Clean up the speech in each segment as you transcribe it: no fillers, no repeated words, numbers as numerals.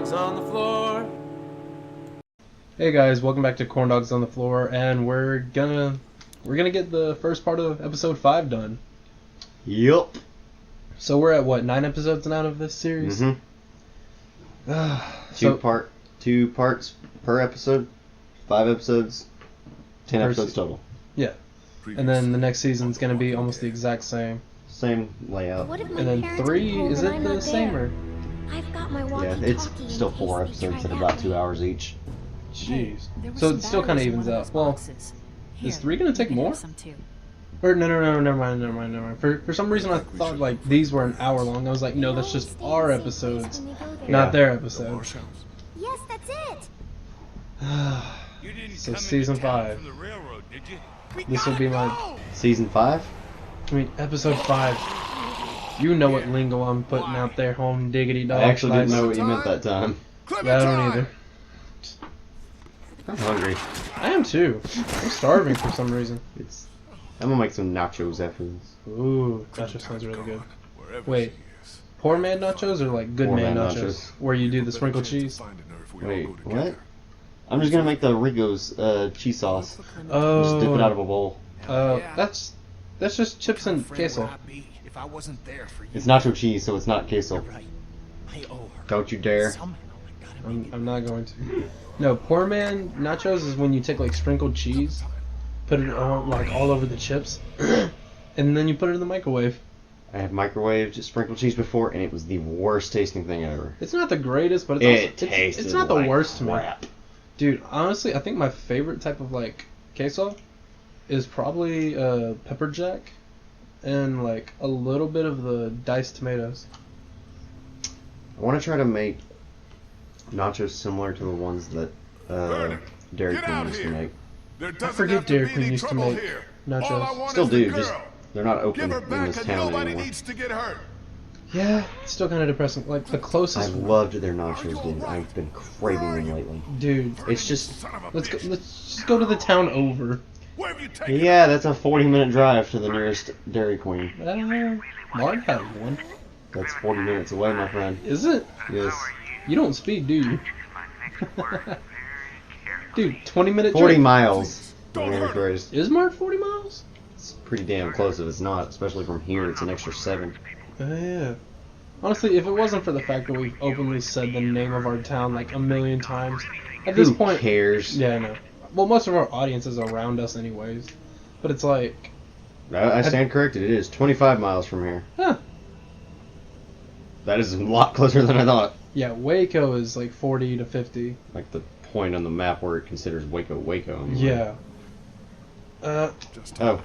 dogs on the floor. Hey guys, welcome back to Corn Dogs on the Floor, and we're gonna get the first part of episode 5 done. Yup. So we're at what, 9 episodes now of this series? Mm-hmm. Two parts per episode, 5 episodes, 10 episodes total. Yeah. And then the next season's gonna be almost the exact same. Same layout. And then 3, is it the same or? I've got my Yeah, it's still 4 episodes at about 2 hours each. Jeez. So it still kind of evens out. Well, is 3 gonna take more? Or no, never mind. For some reason I thought like these were an hour long. I was like, no, that's just our episodes, not their episodes. Yes, that's it. So season 5. This will be my Season 5? episode 5. You know what lingo I'm putting out there, home diggity dog. I actually didn't know what you meant that time. Yeah, I don't either. I'm hungry. I am too. I'm starving for some reason. I'm gonna make some nachos after this. Ooh, nacho sounds really good. Wait, poor man nachos or like good Poor man man nachos? nachos. Where you do the sprinkled cheese? Wait, what? I'm just gonna make the Rigo's cheese sauce. Oh, Just dip it out of a bowl. that's just chips and queso. It's nacho cheese, so it's not queso. Don't you dare. I'm not going to. No, poor man nachos is when you take like sprinkled cheese, put it on like all over the chips, and then you put it in the microwave. I have microwaved sprinkled cheese before, and it was the worst tasting thing ever. It's not the greatest, but it's not the worst to me. Dude, honestly, I think my favorite type of like queso is probably pepper jack and like a little bit of the diced tomatoes. I want to try to make nachos similar to the ones that Dairy Queen used to make. I forget Dairy Queen used to make nachos. Still do, just they're not open in this town anymore. Yeah, it's still kind of depressing. Like the closest. I loved their nachos, dude. I've been craving them lately. Dude, it's just let's just go to the town over. Yeah, that's a 40-minute drive to the nearest Dairy Queen. Mark had one. That's 40 minutes away, my friend. Is it? Yes. You don't speed, do you? Dude, 20-minute 40 drive. miles. Is Mark 40 miles? It's pretty damn close if it's not, especially from here. It's an extra 7. Yeah. Honestly, if it wasn't for the fact that we've openly said the name of our town like a million times, at this point, who cares? Yeah, I know. Well, most of our audience is around us anyways, but it's like... I stand corrected, it is 25 miles from here. Huh. That is a lot closer than I thought. Yeah, Waco is like 40 to 50. Like the point on the map where it considers Waco. Anyway. Yeah. Oh.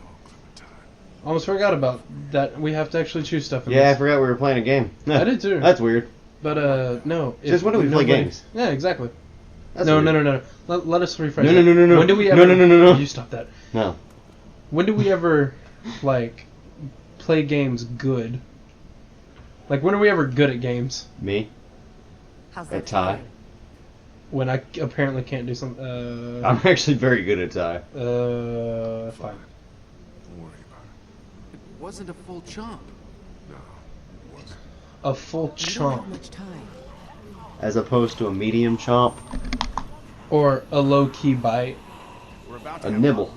Almost forgot about that. We have to actually choose stuff in Yeah, this. I forgot we were playing a game. I did too. That's weird. But, no. Since when do we play games? Yeah, exactly. That's No. Let us rephrase that. No. When do we ever... No. You stop that. No. When do we ever, like, play games good? Like, when are we ever good at games? Me? How's At tie? When I apparently can't do something, I'm actually very good at tie. fine. Don't worry about it. It wasn't a full chomp. No, it wasn't. A full chomp. Much time. As opposed to a medium chomp. Or a low-key bite. We're about A nibble.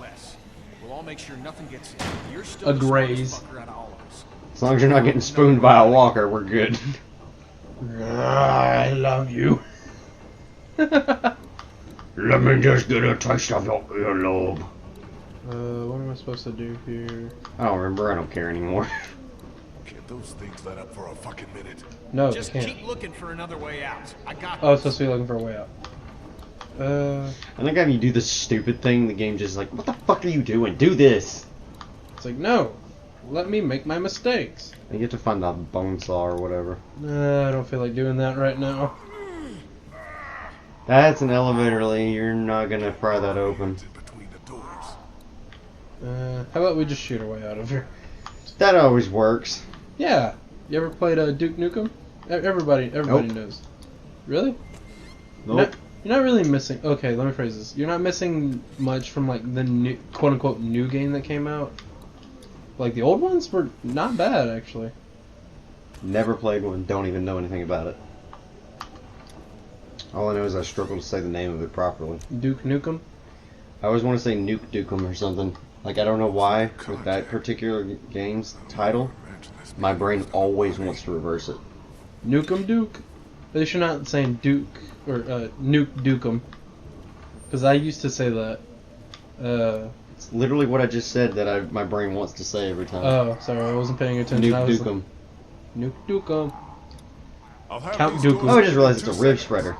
We'll all make sure nothing gets in. You're still A the smartest graze. fucker out of all of us. As long as you're not getting spooned by a walker, we're good. I love you. Let me just get a taste of your earlobe. What am I supposed to do here? I don't remember, I don't care anymore. Can't those things let up for a fucking minute? No, Just can't. keep looking for another way out. I got Oh, it's supposed to be looking for a way out. I think if you do this stupid thing, the game just like, what the fuck are you doing? Do this! It's like, no. Let me make my mistakes. And you have to find the bone saw or whatever. I don't feel like doing that right now. That's an elevator, Lee. You're not gonna pry that open. In between the doors. How about we just shoot our way out of here? That always works. Yeah. You ever played Duke Nukem? Everybody Nope. knows. Really? Nope. You're not really missing... Okay, let me phrase this. You're not missing much from, like, the new, quote-unquote new game that came out. Like, the old ones were not bad, actually. Never played one. Don't even know anything about it. All I know is I struggle to say the name of it properly. Duke Nukem. I always want to say Nuke Dukem or something. Like, I don't know why, with that particular game's title, my brain always wants to reverse it. Nukem Duke. They should not saying Duke or Nuke Dukem. Because I used to say that. It's literally what I just said that my brain wants to say every time. Oh, sorry, I wasn't paying attention. Nuke Dukem. Nuke Dukem. I'll have Count these Dooku. doors Oh, I just realized in it's a 2 rib seconds. spreader.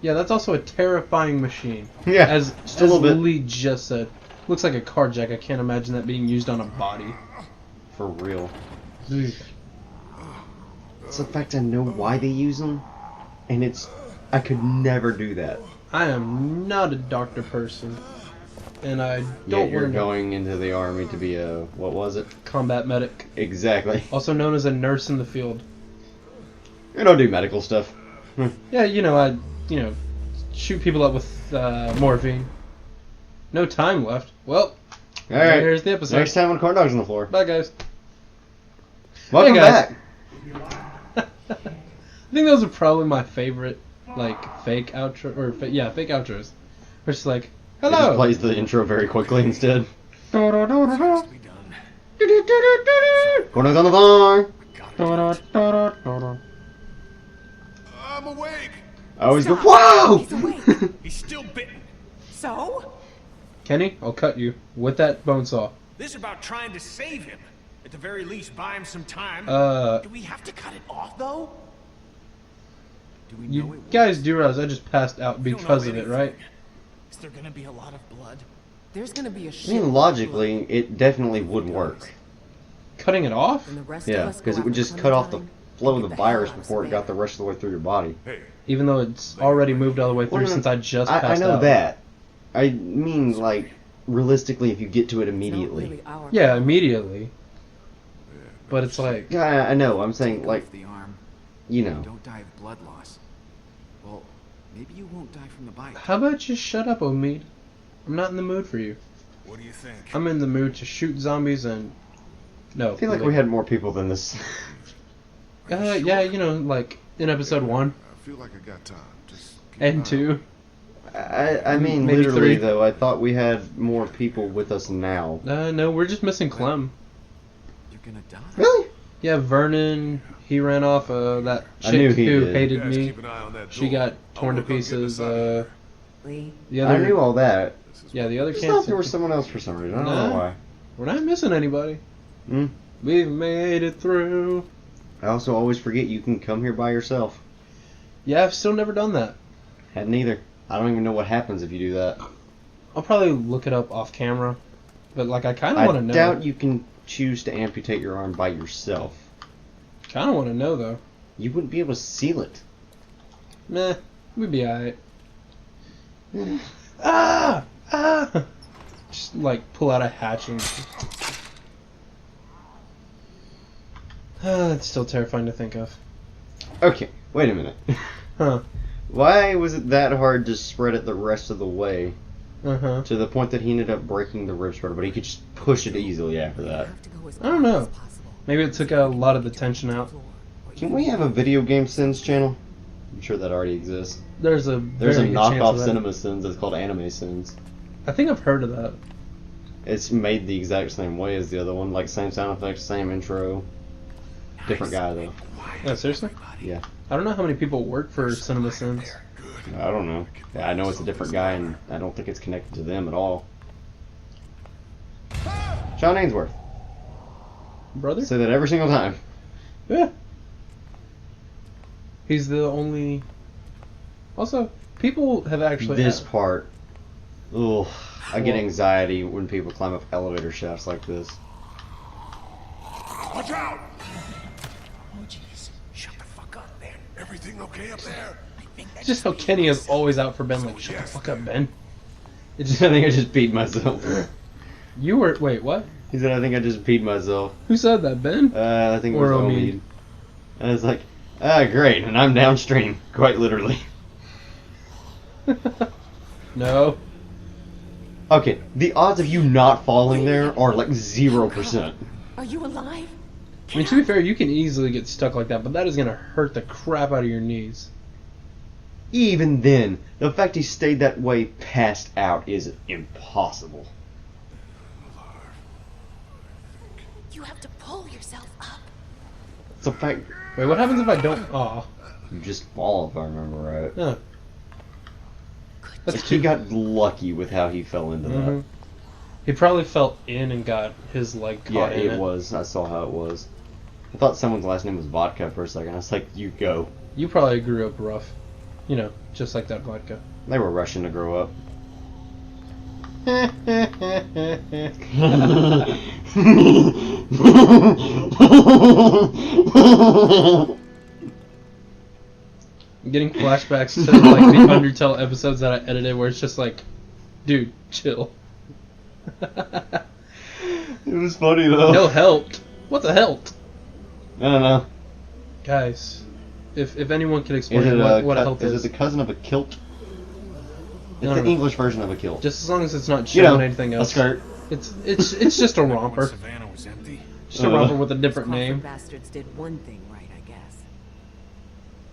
Yeah, that's also a terrifying machine. Yeah, As just a little bit. Lee just said. Looks like a car jack. I can't imagine that being used on a body. For real. Ugh. It's the fact I know why they use them, and I could never do that. I am not a doctor person. And I Yet don't you're want to going into the army to be a, what was it? combat medic. Exactly. Also known as a nurse in the field. You don't do medical stuff. Yeah, I shoot people up with morphine. No time left. Well, Alright, here's the episode. next time when corn dogs on the floor. Bye, guys. Welcome guys. back. I think those are probably my favorite, fake outro fake outros. Where it's like, It hello. just plays the intro very quickly instead. Has to be done. Corn dogs on the floor. I'm awake. I always go, Stop. wow! He's awake. He's still bitten. So? Kenny, I'll cut you with that bone saw. This is about trying to save him. At the very least, buy him some time. Do we have to cut it off, though? Do we know You it will? guys do realize I just passed out We don't because know of it, anything. right? Is there gonna be a lot of blood? There's gonna be a I shit. mean, logically, it definitely would work. Cutting it off? And the rest Yeah, of us because go it would after just cut off the Clementine. flow of Get the hell virus out of before it got the Savannah. rest of the way through your body. Hey, Even though it's already moved all the way through Well, no, since I just I passed know out. that. I mean, like, realistically, if you get to it It's not immediately. really our Yeah, problem. immediately. But it's like, Yeah, I know. I'm saying, Take like, off the arm. you know. Don't die of blood loss. Well, maybe you won't die from the bite. how about you shut up, Omid? I'm not in the mood for you. What do you think? I'm in the mood to shoot zombies and... No. I feel like we had more people than this. Yeah, in episode 1 I feel like I got time. Just keep and an eye 2. I mean, Maybe literally, 3. though, I thought we had more people with us now. No, we're just missing Clem. You're gonna die. Really? Yeah, Vernon, he ran off that I knew chick he who did. hated Guys, me. keep an eye on that She door. got I'll torn to work on getting pieces. us out of here. Lee, The I other, knew all that. This is yeah, the other I just thought there was cancer. someone else for some reason. I don't Nah. know why. We're not missing anybody. Hmm. We've made it through. I also always forget you can come here by yourself. Yeah, I've still never done that. Hadn't either. I don't even know what happens if you do that. I'll probably look it up off camera. But, I kind of I want to know. doubt you can choose to amputate your arm by yourself. Kind of want to know, though. You wouldn't be able to seal it. Meh, we'd be alright. Ah! Ah! Just, pull out a hatch and... It's still terrifying to think of. Okay, wait a minute. Huh. Why was it that hard to spread it the rest of the way Uh-huh. to the point that he ended up breaking the rib spreader, but he could just push it easily after we that? have to go as I don't know. quick as possible. Maybe it took a lot of the tension out. Can we have a video game sins channel? I'm sure that already exists. There's a There's a very good chance of knockoff that. Cinema Sins that's called Anime Sins. I think I've heard of that. It's made the exact same way as the other one, like same sound effects, same intro. Different guy though. Yeah, seriously? Yeah. I don't know how many people work for Cinema Sins. I don't know. I know it's a different guy, and I don't think it's connected to them at all. Sean Ainsworth. Brother? Say that every single time. Yeah. He's the only... Also, people have actually... This part. Ugh. I get anxiety when people climb up elevator shafts like this. Watch out! Oh, jeez. Shut the fuck up, man. Everything okay up there? I think that's Just how Kenny is always out for Ben, shut the fuck up, Ben. I think I just peed myself. You were... Wait, what? He said, I think I just peed myself. Who said that, Ben? I think it was Or Omid. Omid. And it's like, great, and I'm downstream, quite literally. No. Okay, the odds of you not falling there are like 0%. Are you alive? I mean, to be fair, you can easily get stuck like that, but that is going to hurt the crap out of your knees. Even then, the fact he stayed that way passed out is impossible. You have to pull yourself up. It's a fact. Wait, what happens if I don't? Aw. You just fall, if I remember right. Yeah. Like, he got lucky with how he fell into that. He probably fell in and got his leg caught in it. Yeah, it was. I saw how it was. I thought someone's last name was Vodka for a second. I was like, you go. You probably grew up rough. You know, just like that vodka. They were rushing to grow up. I'm getting flashbacks to like the Undertale episodes that I edited where it's just like, dude, chill. It was funny though. No helped. What the help? I don't know. Guys, if anyone can explain what a help is. Is it the cousin of a kilt? It's No, the no. English version of a kilt. Just as long as it's not You showing know, anything a else. skirt. It's just a romper. Savannah was empty. Just a romper with a different Crawford name. bastards did one thing right, I guess.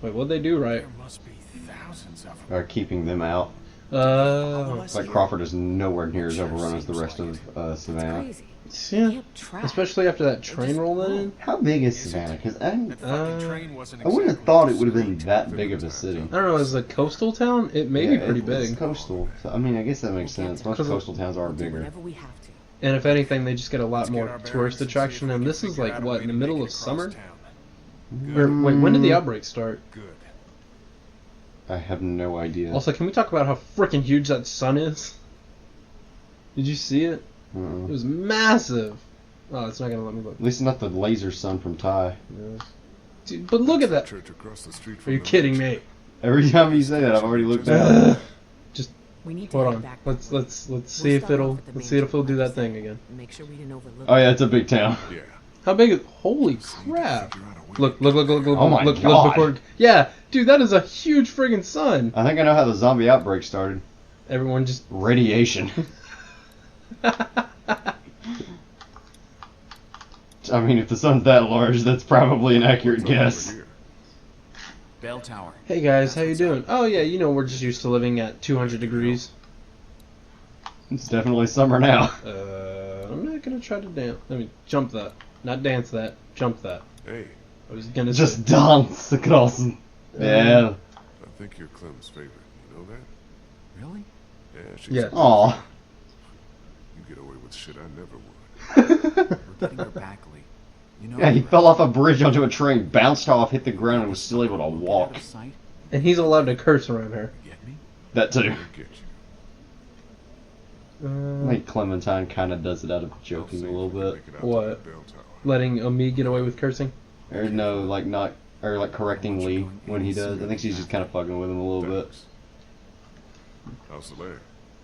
Wait, what'd they do right? There must be thousands of them. Are keeping them out. Like Crawford is nowhere near as overrun as the rest of Savannah. Crazy. Yeah. Can't track. Especially after that train rolled in. How big is Savannah? Because That fucking train wasn't I wouldn't have exactly thought it the would have been street that to big of a the city. I don't know, as a coastal town, it may be pretty It's big. coastal. So, I mean, I guess that makes sense. Most Because of- coastal towns are We'll do bigger. whatever we have to. And if anything, they just get a lot Let's get more our bearings tourist and see if attraction. we And can this is figure like, out a what, way in the to middle make of it summer? across town. Or, wait, when did the outbreak start? Good. I have no idea. Also, can we talk about how freaking huge that sun is? Did you see it? It was massive. Oh, it's not gonna let me look. At least not the laser sun from Ty. Dude, but look at that. Church across the street Are from you the kidding village. me? Every time you say that, I've already looked at it. Just We need to hold head on. back. Let's that way. see We'll if stop it'll off at the let's see if it'll do mansion, that like I thing again. said. Make sure we didn't overlook. Oh yeah, it's a big town. Yeah. How big is? Holy crap! Look! Oh my look! God. Before, yeah, dude, that is a huge friggin' sun. I think I know how the zombie outbreak started. Everyone just Radiation. I mean, if the sun's that large, that's probably an accurate guess. Bell tower. Hey guys, how you doing? Oh yeah, you know we're just used to living at 200 degrees. It's definitely summer now. I'm not gonna try to dance. I mean, jump that, not dance that. Jump that. Hey, I was gonna Just say. dance across. Yeah. I think you're Clem's favorite. You know that? Really? Yeah, she's Yeah. Aw. You get away with shit I never would. We're getting her back, Lee. You know Yeah, he her, fell off a bridge onto a train, bounced off, hit the ground, and was still able to right? walk. Out of sight. And he's allowed to curse around her. You get me? That too. I'll get you. I think Clementine kind of does it out of joking a little bit. Make it out to What? that bell tower. Letting Ami get away with cursing. Or no, like not, or like correcting Lee when he does. I think she's just kind of fucking with him a little bit. Thanks. How's the land?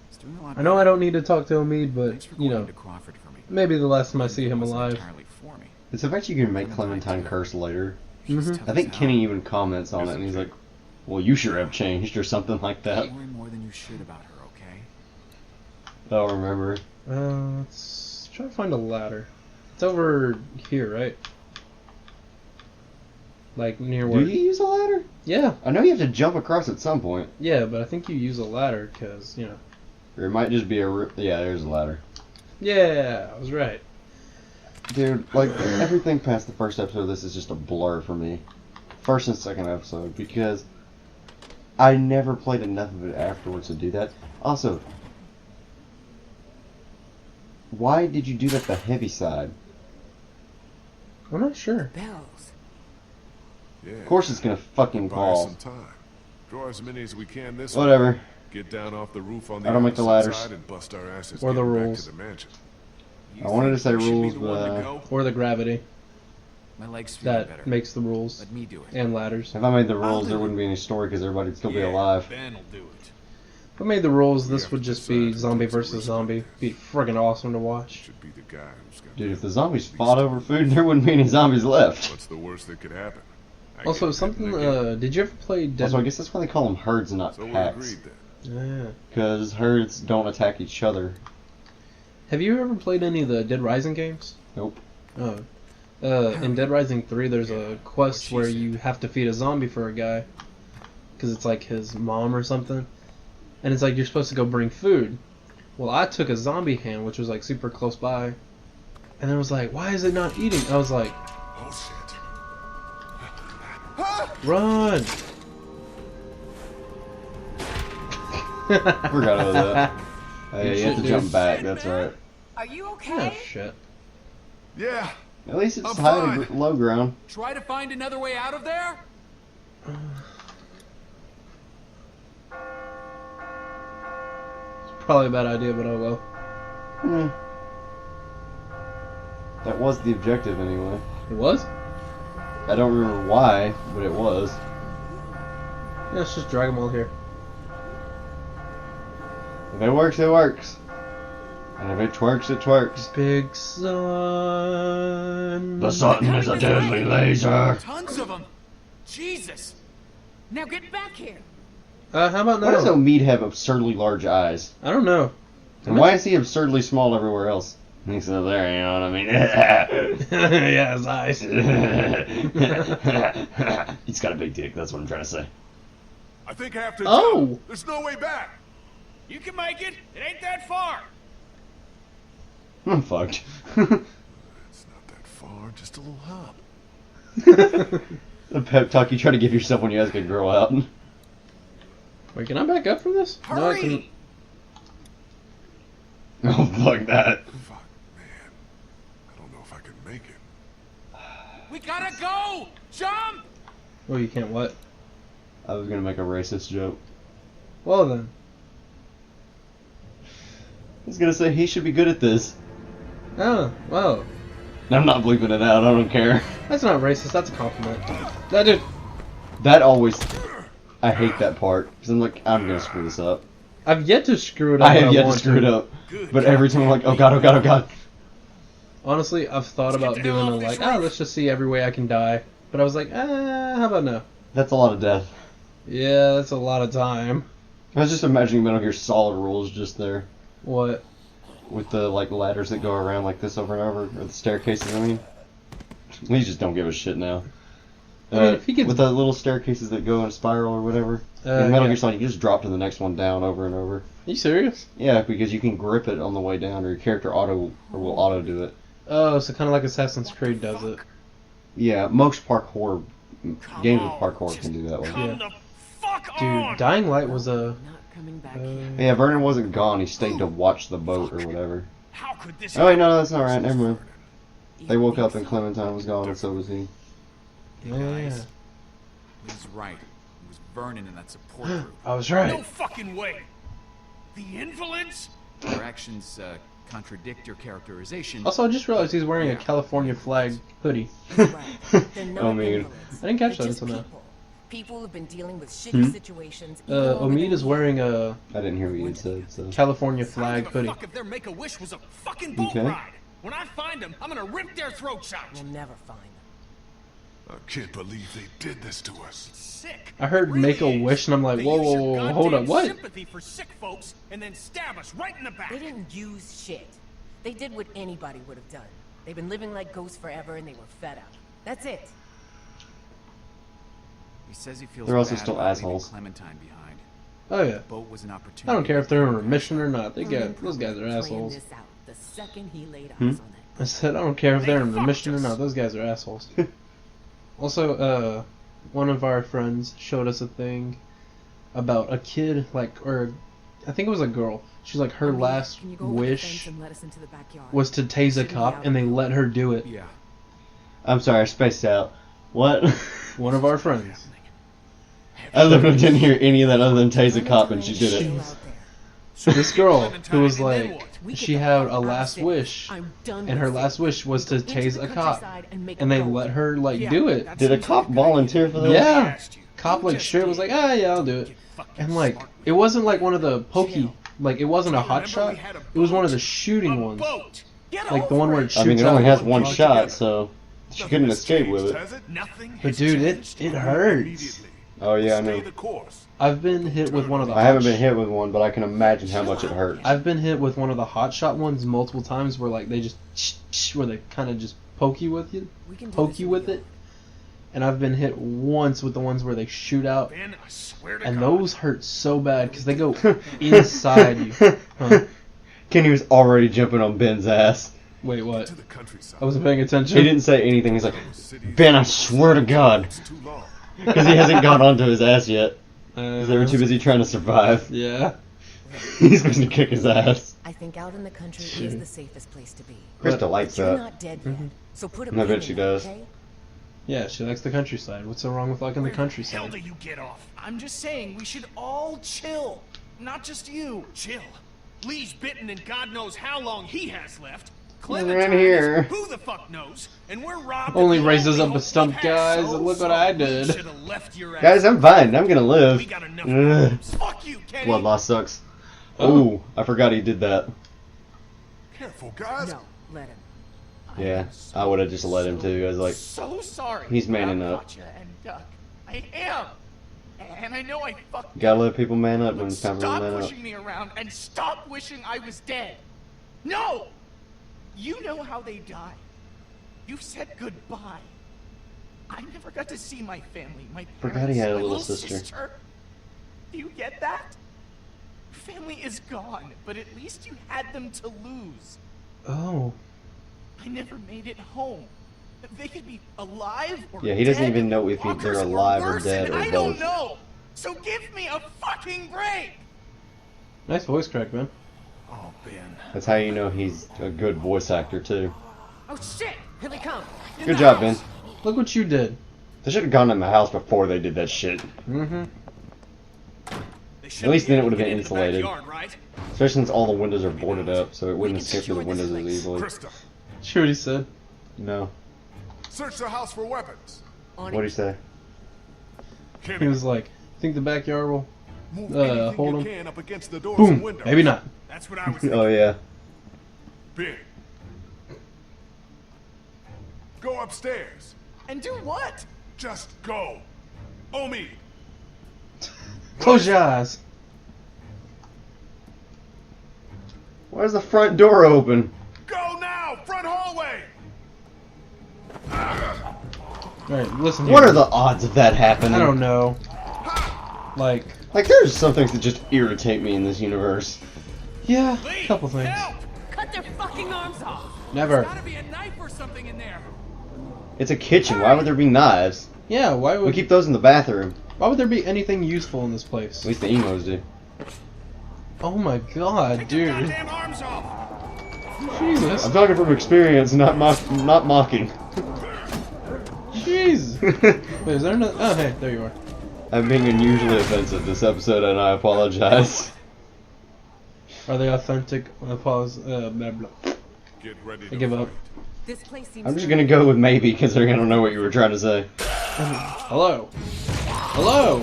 It's doing a lot I know I better. don't need to talk to Omid, but Thanks for you going know, to Crawford for me. maybe the last time I see him It wasn't alive. entirely for me. It's the fact you can make Clementine curse later. She's Mhm. tough I think as hell. Kenny even comments on it, and he's like, "Well, you sure have changed," or something like that. Don't worry more than you should about her, okay? I don't remember. Let's try to find a ladder. It's over here, right? Like near Do where? you use a ladder? Yeah, I know you have to jump across at some point. yeah, but I think you use a ladder because you know. Or it might just be a. Yeah, there's a ladder. Yeah, I was right. Dude, like, everything past the first episode of this is just a blur for me. First and second episode, because I never played enough of it afterwards to do that. Also, why did you do that the heavy side? I'm not sure. Bells. Yeah. Of course it's gonna fucking Buy us fall. some time. Draw as many as we can this way. Whatever. Get down off the roof on the I don't make the opposite ladders. side and bust our asses Or the getting back rules. to the mansion. I wanted to say You should be rules, the one to but go. Or the gravity My legs feel that better. makes the rules Let me do it. and ladders. if I made the rules, there wouldn't be any story because everybody'd still be Yeah, alive. Ben'll do it. If I made the rules, We this have would to just be decide zombie who's the versus risk zombie. of this. Be friggin' awesome to watch. Should be the guy who's got. Dude, if the zombies fought over food, there wouldn't be any zombies left. What's the worst that could happen? I Also, get something. bitten again. Did you ever play Dead? Also, I guess that's why they call them herds and not So we're packs. agreed then. Yeah. Because herds don't attack each other. Have you ever played any of the Dead Rising games? Nope. Oh. In Dead Rising 3, there's a quest where you have to feed a zombie for a guy. because it's like his mom or something, and it's like you're supposed to go bring food. Well, I took a zombie hand, which was like super close by, and then it was like, why is it not eating? I was like, Oh shit. run! Forgot about that. Hey, you have to Shit, jump dude. back. That's right. Are you Oh okay? shit. Yeah. At least it's I'm high to fine. low ground. Try to find another way out of there? It's probably a bad idea, but oh well. Hmm. That was the objective anyway. It was? I don't remember why, but it was. Yeah, let's just drag them all here. If it works, it works. And if it twerks, it twerks. Big sun. sun is a deadly laser. Tons of them. Jesus. Now get back here. How about Why does no? Omid have absurdly large eyes? I don't know. And why is he absurdly small everywhere else? He's up there, you know what I mean? Yeah, his eyes. He's got a big dick, that's what I'm trying to say. I think I have to Oh. jump. There's no way back. You can make it. It ain't that far. I'm fucked. It's not that far, just a little hop. The pep talk you try to give yourself when you ask a girl out. Wait, can I back up from this? No, I can. Hurry. Oh, fuck that. Fuck, man. I don't know if I can make it. We gotta go! Jump! Oh, you can't what? I was gonna make a racist joke. Well then. I was gonna say he should be good at this. Oh, well. I'm not bleeping it out, I don't care. That's not racist, that's a compliment. That dude. That always... I hate that part. Because I'm like, I'm gonna screw this up. I've yet to screw it up. I have but yet to want screw it up. But every time I'm like, oh god, oh god, oh god. Honestly, I've thought about get the doing hell a off this like, roof. let's just see every way I can die. But I was like, how about no? That's a lot of death. Yeah, that's a lot of time. I was just imagining Metal Gear Solid rules just there. What? With the like ladders that go around like this over and over. Or the staircases, I mean. We just don't give a shit now. I mean, if he gets- With the little staircases that go in a spiral or whatever. In Metal yeah. Gear Solid, you can just drop to the next one down over and over. Are you serious? Yeah, because you can grip it on the way down, or your character will auto do it. Oh, so kind of like Assassin's Creed does it. Yeah, most parkour games with parkour can do that one. Come Yeah. the fuck Dude, on. Dying Light was a. Not coming back here. Yeah, Vernon wasn't gone. He stayed to watch the boat or whatever. How could this Oh wait, no, that's not right. Never mind. You They woke think up and so? Clementine was gone, and so was he. Yeah. He's right. It was Vernon in that support group. I was No right. fucking way. The invalids? Your actions contradict your characterization. Also, I just realized he's wearing a California flag hoodie. He's right. They're not Oh, man. invalids. I didn't catch They're that just until now. people. People who've been dealing with shitty situations. even longer Omid than is we wearing have. a I didn't hear what you had said, so. California I don't flag give a hoodie. fuck if their Make-A-Wish was a fucking boat Okay. ride. When I find them, I'm gonna rip their throats out. We'll never find them. I can't believe they did this to us. Sick. I heard It really Make-A-Wish is. and I'm like, They whoa, use whoa, your whoa, hold goddamn up, what? Sympathy for sick folks, and then stab us right in the back. They didn't use shit. They did what anybody would have done. They've been living like ghosts forever and they were fed up. That's it. He says he feels They're also bad still about leaving assholes. Clementine behind. Oh yeah. The boat was an opportunity. I don't care if they're on a mission or not. They Vernon get those guys are probably planned assholes. this out the second he laid Hmm? eyes on that. I said I don't care if they're on a fucked mission or us. not. Those guys are assholes. Also, one of our friends showed us a thing about a kid, like, or I think it was a girl. She's like, her last Can you go over the fence wish and let us into the backyard? was to tase a cop, and they let her do it. Yeah. I'm sorry, I spaced out. What? One of our friends. I literally didn't hear any of that other than tase a cop, and she did it. Still out there. So this girl Clementine, who was and then like, what? We she get the had fuck a out of last cities. wish, I'm done and her with last cities. wish was to Go into tase the a cop, countryside and make and a they go let of it. her like Yeah, do it. that's Did a usually cop good volunteer idea. for that? Yeah. asked you. Cop You like just straight was did. like, yeah, I'll do it. You fucking And like, smart. it wasn't like one of the pokey, like it wasn't a Remember hot we shot. had a It was one of boat? the shooting A ones, boat. Get like the one over where it. it shoots I mean, it out only has one one shot. shot, so she Nothing couldn't has escape changed, with it. has it? Nothing But has dude, changed. it hurts. Immediately. Oh yeah, I Stay know. the course. I've been hit with one of the. I haven't hot been hit with one, but I can imagine how much it hurts. I've been hit with one of the hot shot ones multiple times, where like they just where they kind of just poke you with We can do poke this you in with the it, and I've been hit once with the ones where they shoot out, Ben, I swear to and God. those hurt so bad because they go inside you. Huh. Kenny was already jumping on Ben's ass. Wait, what? To the countryside. I wasn't paying attention. He didn't say anything. He's like, Ben, I swear to God. It's too long. Because he hasn't gone onto his ass yet. Because they were too busy trying to survive. Yeah. He's supposed to kick his ass. I think out in the country is the safest place to be. Krista likes You're that. not dead yet, so put a I bet pin she in that, does. okay? Yeah, she likes the countryside. What's so wrong with liking the Where the hell countryside? do you get off? I'm just saying, we should all chill. Not just you. Chill? Lee's bitten and God knows how long he has left. Clementine here. is who the fuck knows? And we're robbed. Only of the raises only up a hope stump, we have. guys, So and look what I we did. should've left your ass. Guys, I'm fine. I'm gonna We live. got enough Ugh. problems. Fuck you, Kenny. Blood loss sucks. Oh. Oh, I forgot he did that. Careful, guys. No, let him. Yeah, I would have just let him too. I was like, So sorry. He's manning about up. Katja and Duck. I am. And I know I fucked gotta let people man up when But it's time for them stop to man up. pushing me around and stop wishing I was dead. No! You know how they die. You've said goodbye. I never got to see my family, my parents, Forgot he had a my little sister. Do you get that? Family is gone, but at least you had them to lose. Oh. I never made it home. They could be alive or Yeah, he doesn't dead, even know if walkers they're alive or worse, dead and or I don't both. know. So give me a fucking break. Nice voice crack, man. Oh, Ben. That's how you know he's a good voice actor too. Oh shit! Here they come. Good job, Ben. Look what you did. They should have gone in my house before they did that shit. Mm-hmm. At least then it would have been insulated. Backyard, right? Especially since all the windows are boarded up, so it wouldn't escape through the windows as easily. Krista, Sure what he said. No. search the house for weapons. What'd he say? He Kenny, was like, think the backyard will move anything hold you him. can up against the doors and Boom. windows. Maybe not. That's what I was thinking. Oh yeah. Big. Go upstairs. And do what? Just go. Omi. Close your eyes. Why's the front door open? Go now. Front hallway. Alright, listen here. What are the odds of that happening? I don't know. Like, There's some things that just irritate me in this universe. yeah, Lee, a couple things. help! Cut their fucking arms off. Never. Gotta be a knife or something in there. It's a kitchen. Why would there be knives? Yeah, We why keep those in the bathroom. would there be anything useful in this place? At least the emos do. Oh my god, Take your dude. goddamn arms off. Jesus. I'm talking from experience, not mocking. Jeez. Wait, is there another? Oh, hey, there you are. I'm being unusually offensive this episode, and I apologize. Are they authentic? Pause. Blah, blah. Get ready I to give up. fight. This place seems. I'm just gonna go with maybe, because I don't know what you were trying to say. Hello. Hello.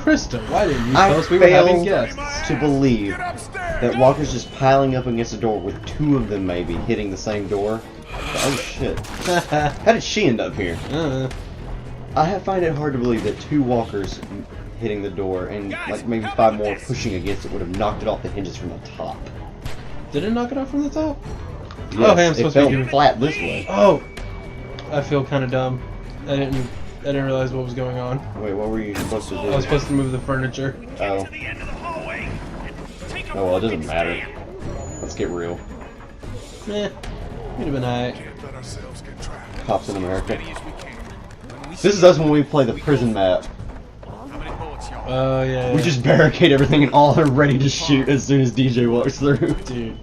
Krista, why didn't you I tell us we were having failed guests? to believe Get upstairs. that Walker's just piling up against the door with two of them maybe hitting the same door. Oh shit. How did she end up here? I find it hard to believe that two walkers hitting the door and like maybe five more pushing against it would have knocked it off the hinges from the top. Did it knock it off from the top? Yes, Oh, hey, I'm it supposed fell to be- flat this way. Oh! I feel kind of dumb. I didn't realize what was going on. Wait, what were you supposed to do? I was supposed to move the furniture. Oh. To the end of the hallway. And take a Oh well, it doesn't fucking matter. stand. Let's get real. Eh, would have been alright. Can't let ourselves get trapped. Cops in America. Ready as we can. When we This is us when we play the prison map. How many bullets, y'all? Oh, yeah. We just barricade everything and all are ready to shoot as soon as DJ walks through. Dude.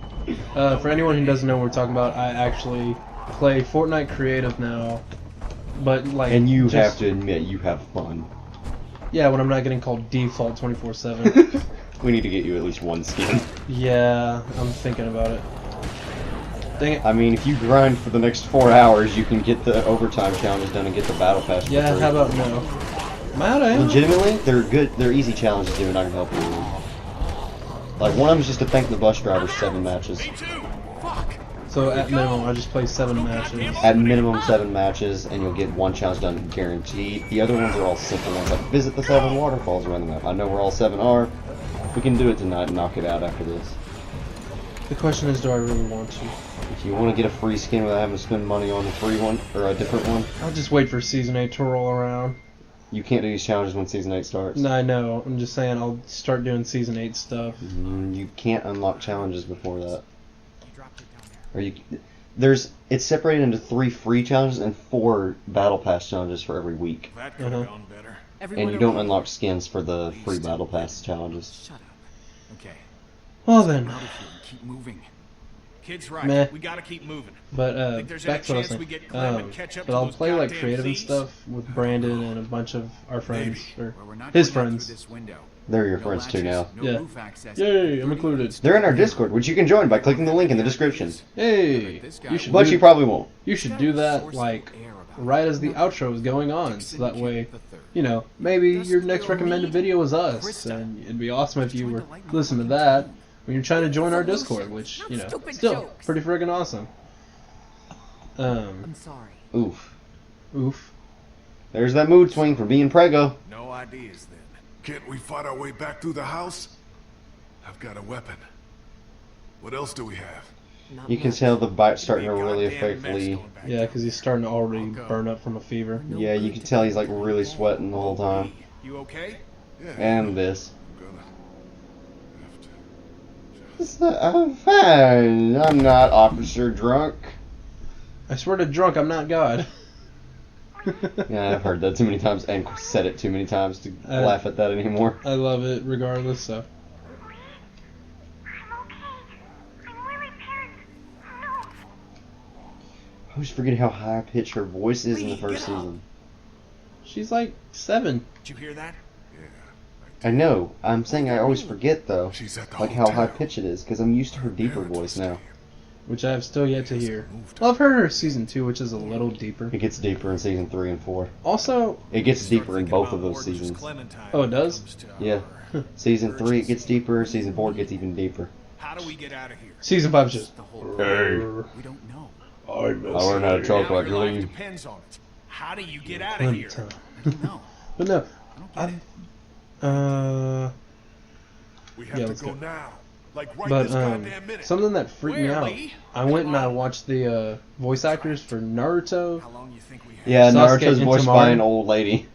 For anyone who doesn't know what we're talking about, I actually play Fortnite Creative now. But, like. And you just- have to admit you have fun. Yeah, when I'm not getting called default 24/7. We need to get you at least one skin. Yeah, I'm thinking about it. Dang it. I mean, if you grind for the next 4 hours, you can get the overtime challenges done and get the battle pass for Yeah, free. how about no? Am I out of ammo? Legitimately, they're good. They're easy challenges to do, and I can help you with them. Like one of them is just to thank the bus driver 7 matches. Me too. Fuck. So at minimum, I just play 7 matches. At minimum 7 matches, and you'll get 1 challenge done guaranteed. The other ones are all simple ones, like visit the 7 waterfalls around the map. I know where all 7 are. We can do it tonight and knock it out after this. The question is, do I really want to? If you want to get a free skin without having to spend money on a free one or a different one, I'll just wait for Season 8 to roll around. you can't do these challenges when Season 8 starts. No, I know. I'm just saying I'll start doing Season 8 stuff. You can't unlock challenges before that. Or it's separated into 3 free challenges and 4 battle pass challenges for every week. That could have gone better. And you don't unlock skins for the free battle pass challenges. Shut up. Okay. Well then. Out of here and keep moving. Kid's right. Meh. We gotta keep moving. But Think there's back to any what I was chance we saying. get Clem and catch up But to I'll those play like goddamn creative and thieves? stuff with Brandon and a bunch of our friends, or Well, we're not his going out friends. through this window. They're your No friends too latches, now. no Yeah. roof access, Yay, I'm 30 included. minutes. They're in our Discord, which you can join by clicking the link in the description. Hey, This guy you should But do, you probably won't. you should do that like right as the outro is going on, so that way, you know, maybe your next recommended video is us, and it'd be awesome if you were listening to that when you're trying to join our Discord, which, you know, still pretty friggin' awesome. I'm sorry. Oof. Oof. There's that mood swing for being prego. No ideas then. Can't we fight our way back through the house? I've got a weapon. What else do we have? Not You can much. tell the bite's starting to Goddamn really mess affect going Lee. back Yeah, there. because he's starting to already burn up from a fever. Yeah, you can tell he's like really sweating the whole time. You okay? Yeah. And this. I'm gonna have to. I'm fine. I'm not officer drunk. I swear to drunk, I'm not God. Yeah, I've heard that too many times and said it too many times to laugh at that anymore. I love it regardless, so. I always forget how high pitched her voice is in the first season. She's like 7. Did you hear that? I know. I'm saying I always forget though, She's at the like how hotel. high pitched it is, because I'm used to her deeper voice now. Which I have still yet to hear. Well, I've heard her season 2, which is a little deeper. It gets deeper in season 3 and 4. Also, It gets Start deeper in thinking both about of those Morgan's seasons. Clementine Oh, it when does? comes to Yeah. our- Season 3 it gets deeper, season 4 gets even deeper. How do we get out of here? season 5 is just. The whole Hey. We don't know. I learned how to talk Now like your life Lee. depends on it. How do you get out of here? No. But no, I don't get it. We have Yeah, to let's go go. now. Like right But this goddamn minute. something that freaked me Where, out. Lee? I went and I watched the voice actors for Naruto. How long you think we have? Yeah, Sasuke Naruto's and voiced Tamari. by an old lady.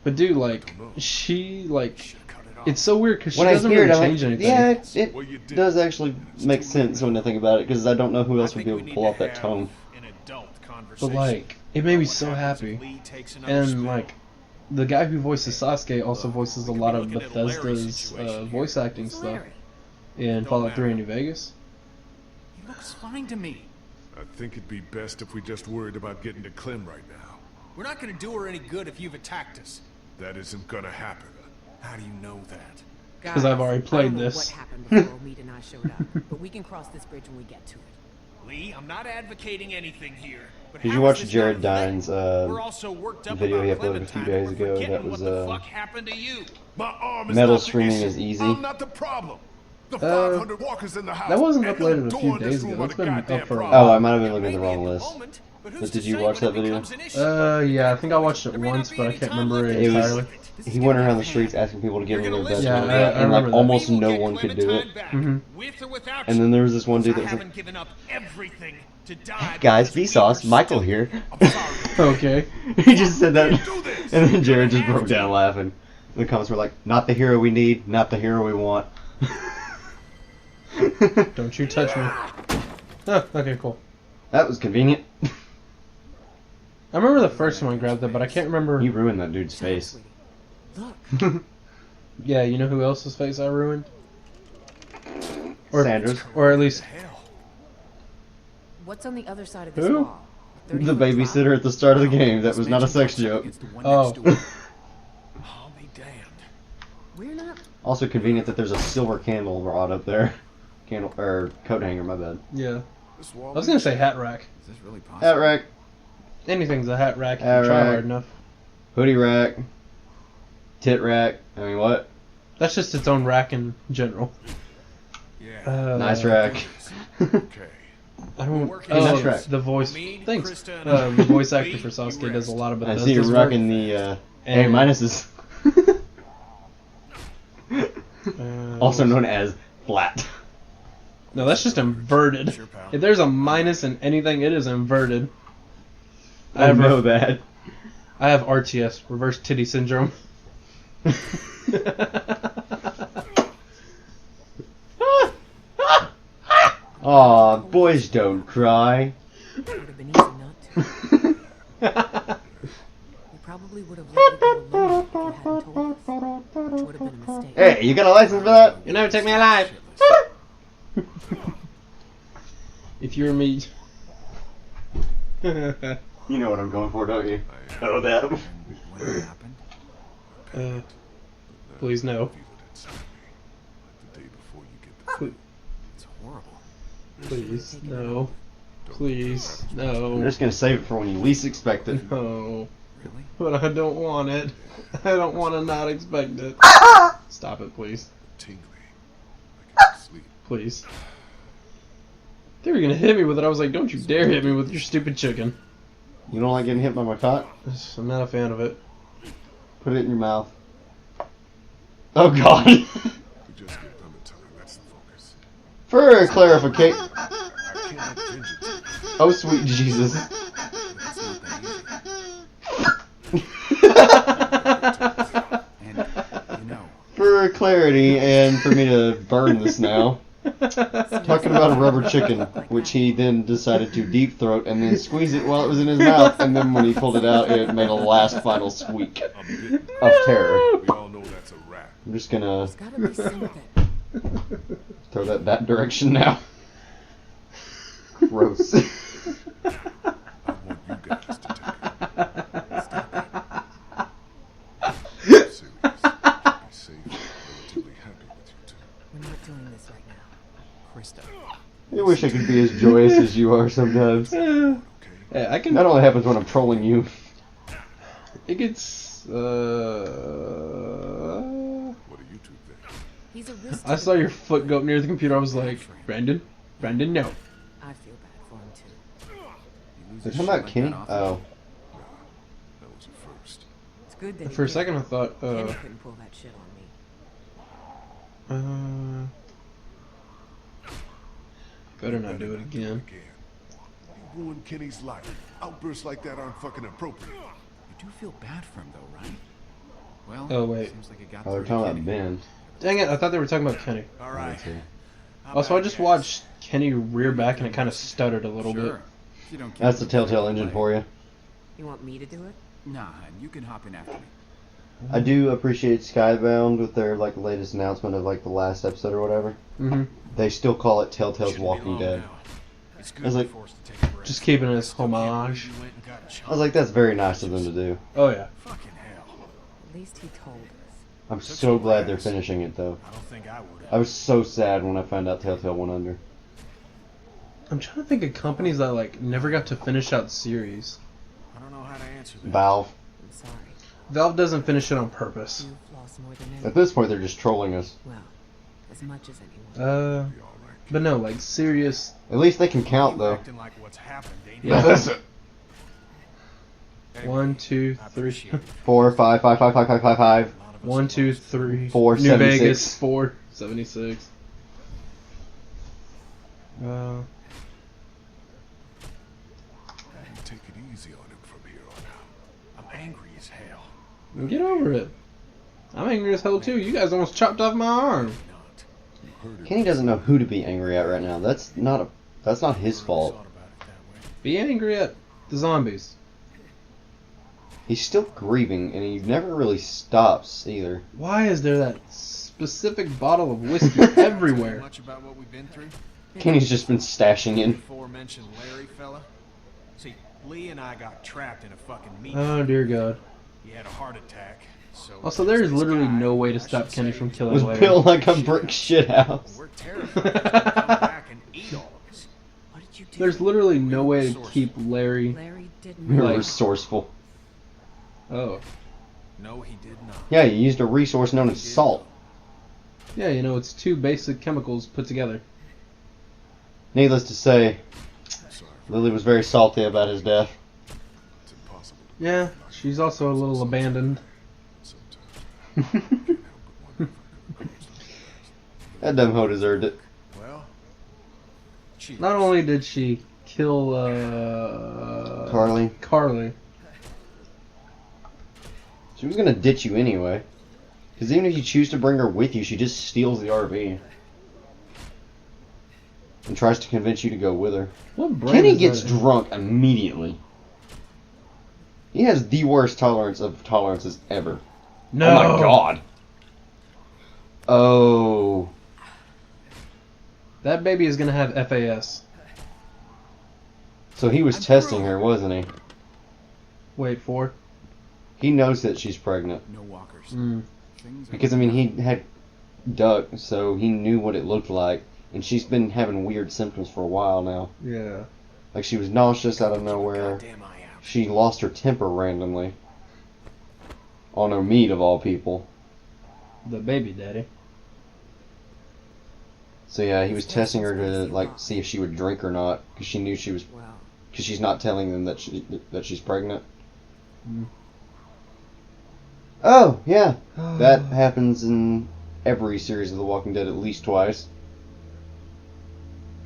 But dude, like, she like, Cut it off. it's so weird because she When I doesn't hear really it, I'm change like, anything. yeah, it Well, you did. does actually make sense when I think about it, because I don't know who else I would think be able we to need pull to off that have tone. an adult But conversation. like, it made me What so happens if happy. Lee takes another And spill? like, the guy who voices Sasuke also voices a lot of looking at a Larry Bethesda's situation here. voice acting Who's stuff Larry? in Fallout 3 in New Vegas. He looks fine to me. I think it'd be best if we just worried about getting to Clem right now. We're not going to do her any good if you've attacked us. That isn't gonna happen. How do you know that? 'Cause I've already played I don't know this. what happened before Omid and I showed up, but we can cross this bridge when we get to it. Lee, I'm not advocating anything here. But Did how you is watch this Jared not a thing? Dines' We're all so worked up video he about uploaded a few Clementine days that ago? we're forgetting That was what the fuck happened to you. My arm is Metal not the streaming issue. is easy. I'm not the problem. The 500 walkers in the house. That wasn't and uploaded no a few door in this days room ago. are That's the been goddamn up for a problem. Oh, I might have been looking at the Maybe wrong at the list. moment, but who's But to did you say watch when that it video? becomes an issue? Yeah, I think I watched it There may once, not but be I any can't time remember left it in It was. entirely. He went around the streets asking people to give him their best Yeah, movie, I and like remember that. almost We will no get one could do it. Clementine back, Mhm. with or without And you. then there was this one dude I that was like, haven't given up everything to die. "Guys, because Vsauce, we were Michael stupid. here." I'm sorry. Okay. He just said that, Do this. and then Jared just broke down laughing. The comments were like, "Not the hero we need, not the hero we want." Don't you touch me. Oh, okay, cool. That was convenient. I remember the first one grabbed that, but I can't remember. You ruined that dude's face. Look, Yeah, you know who else's face I ruined? Sandra's. Or at least, Hell, what's on the other side of this Who? wall? The babysitter at the start of the game. That was not a sex joke. It's the one Oh. next door. I'll be damned. We're not. Also convenient that there's a silver candle rod up there. Candle or coat hanger, my bad. yeah. This I wall was gonna say hat rack. Is this really possible? Hat rack, Anything's a hat rack if Hat you try rack. hard enough. hoodie rack, tit rack. I mean, what? That's just its own rack in general. Yeah. Nice rack. Okay. I don't. Working Oh, nice rack. the voice. Me, Thanks. Krista, and The voice Lee, actor for Sasuke you does a rest. lot of I Bethesda's see you're work. rocking the A And- minuses. Uh, Also known as flat. No, that's just inverted. Sure, pal. If there's a minus in anything, it is inverted. I know that. I have RTS, reverse titty syndrome. Aw, boys don't cry. Would have been easy not to. We probably would have let you go alone if you hadn't told us. Which would have been a mistake. Hey, you got a license for that? You never take me alive. If you're me. You know what I'm going for, don't you? Oh, that. When it happened, Please no. Feel it inside me. Like the day before you get the Please, it's horrible. please no. Please I'm no. just gonna save it for when you least expect it. No. Really? But I don't want it. I don't want to not expect it. Stop it, please. tingly. I can't sleep. Please. They were gonna hit me with it. I was like, don't you dare hit me with your stupid chicken. You don't like getting hit by my cock? I'm not a fan of it. Put it in your mouth. Oh god. We just get done in time. That's the focus. For clarification. I can't let vengeance. Oh sweet Jesus. It's not that easy. And, you know, For clarity and for me to burn this now. Talking about a rubber chicken, which he then decided to deep throat and then squeeze it while it was in his mouth, and then when he pulled it out, it made a last final squeak I'm bitten. of terror. We all know that's a wrap. I'm just gonna There's gotta be something. throw that direction now. Gross. I want you guys to take it. Stop it. I'm serious. Be safe and relatively happy with you two. We're not doing this right now. Krista. I wish I could be as joyous as you are sometimes. Okay? Hey, I can. That only happens when I'm trolling you. It gets. What do you two think? He's a risk to I the saw your group, foot but go up near the computer. I was like, Brandon, no. I feel bad for him too. You lose They're a talking shit about like Kenny? that often? Oh. That was a first. It's good that he For a did. second, I thought, Kenny couldn't pull that shit on me. better not do it again. You ruined Kenny's life. Outbursts like that aren't fucking appropriate. You do feel bad for him, though, right? Well, Oh, wait. seems like it got Oh, they're through to talking about Kenny. Ben. Dang it! I thought they were talking about Kenny. All right. Also, I just watched Kenny rear back and it kind of stuttered a little bit. Sure. If you don't care, That's the we'll Telltale play. engine for you. You want me to do it? Nah, and you can hop in after me. I do appreciate Skybound with their like latest announcement of like the last episode or whatever. Mm-hmm. They still call it Telltale's Walking Dead. It's I was like- forced to take a break. Just keeping it as homage. You went and got I was like, that's very nice of them to do. Oh yeah. fucking hell. At least he told us. I'm so glad they're finishing it though. I don't think I would have. I was so sad when I found out Telltale went under. I'm trying to think of companies that like never got to finish out series. I don't know how to answer that. Valve. I'm sorry. Valve doesn't finish it on purpose. You've lost more than At anyone. this point, they're just trolling us. Well, as much as anyone. Be all right. But no, like serious. At least they can count You though. acting like what's happened, ain't Yeah. it? That's it. Anyway, 1, 2, I 3. appreciate it. 4, 5, 5, 5, 5, 5, 5, 5. A lot of us 1, have 2, lost. 3. 4, New 76. Vegas 476. Take it easy on him from here on out. I'm angry as hell. Get over it. I'm angry as hell too. You guys almost chopped off my arm. Not. You heard it. Kenny doesn't know who to be angry at right now. That's not his fault. Thought about it that way. Be angry at the zombies. He's still grieving, and he never really stops either. Why is there that specific bottle of whiskey Tell you everywhere? much about what we've been through? Kenny's just been stashing in. Aforementioned Larry fella. See, Lee and I got trapped in a fucking meat. Oh dear God. He had a heart attack. So Also, there is this literally guy, no way to I stop should Kenny say, from It killing was Larry. built like a brick shit house. We're terrified he's gonna come back and eat all of us. What did you do? There's literally no way to keep Larry. Larry didn't. We were Like- resourceful. Oh. No, he did not. Yeah, you used a resource known as salt. Yeah, you know, it's two basic chemicals put together. Needless to say, Sorry, Lily was very salty about his death. it's impossible. Yeah, she's also a little abandoned. Sometimes I can't help but wonder if I could have closed up the past. That dumb hoe deserved it. Well, Not only did she kill Carly. She was gonna ditch you anyway. Because even if you choose to bring her with you, she just steals the RV. And tries to convince you to go with her. What brand Kenny is gets that? drunk immediately. He has the worst tolerances ever. No. Oh my god. Oh. That baby is gonna have FAS. So he was testing her, wasn't he? Wait for. He knows that she's pregnant. No walkers. Things are Because, I mean, he had Duck, so he knew what it looked like. And she's been having weird symptoms for a while now. Yeah. Like, she was nauseous out of nowhere. goddamn eye out. She lost her temper randomly. On her meat, of all people. The baby daddy. So, yeah, he was testing her to, like, see if she would drink or not. Because she knew she was... Well, Because she's not telling them that she's pregnant. Oh, yeah. That happens in every series of The Walking Dead at least twice.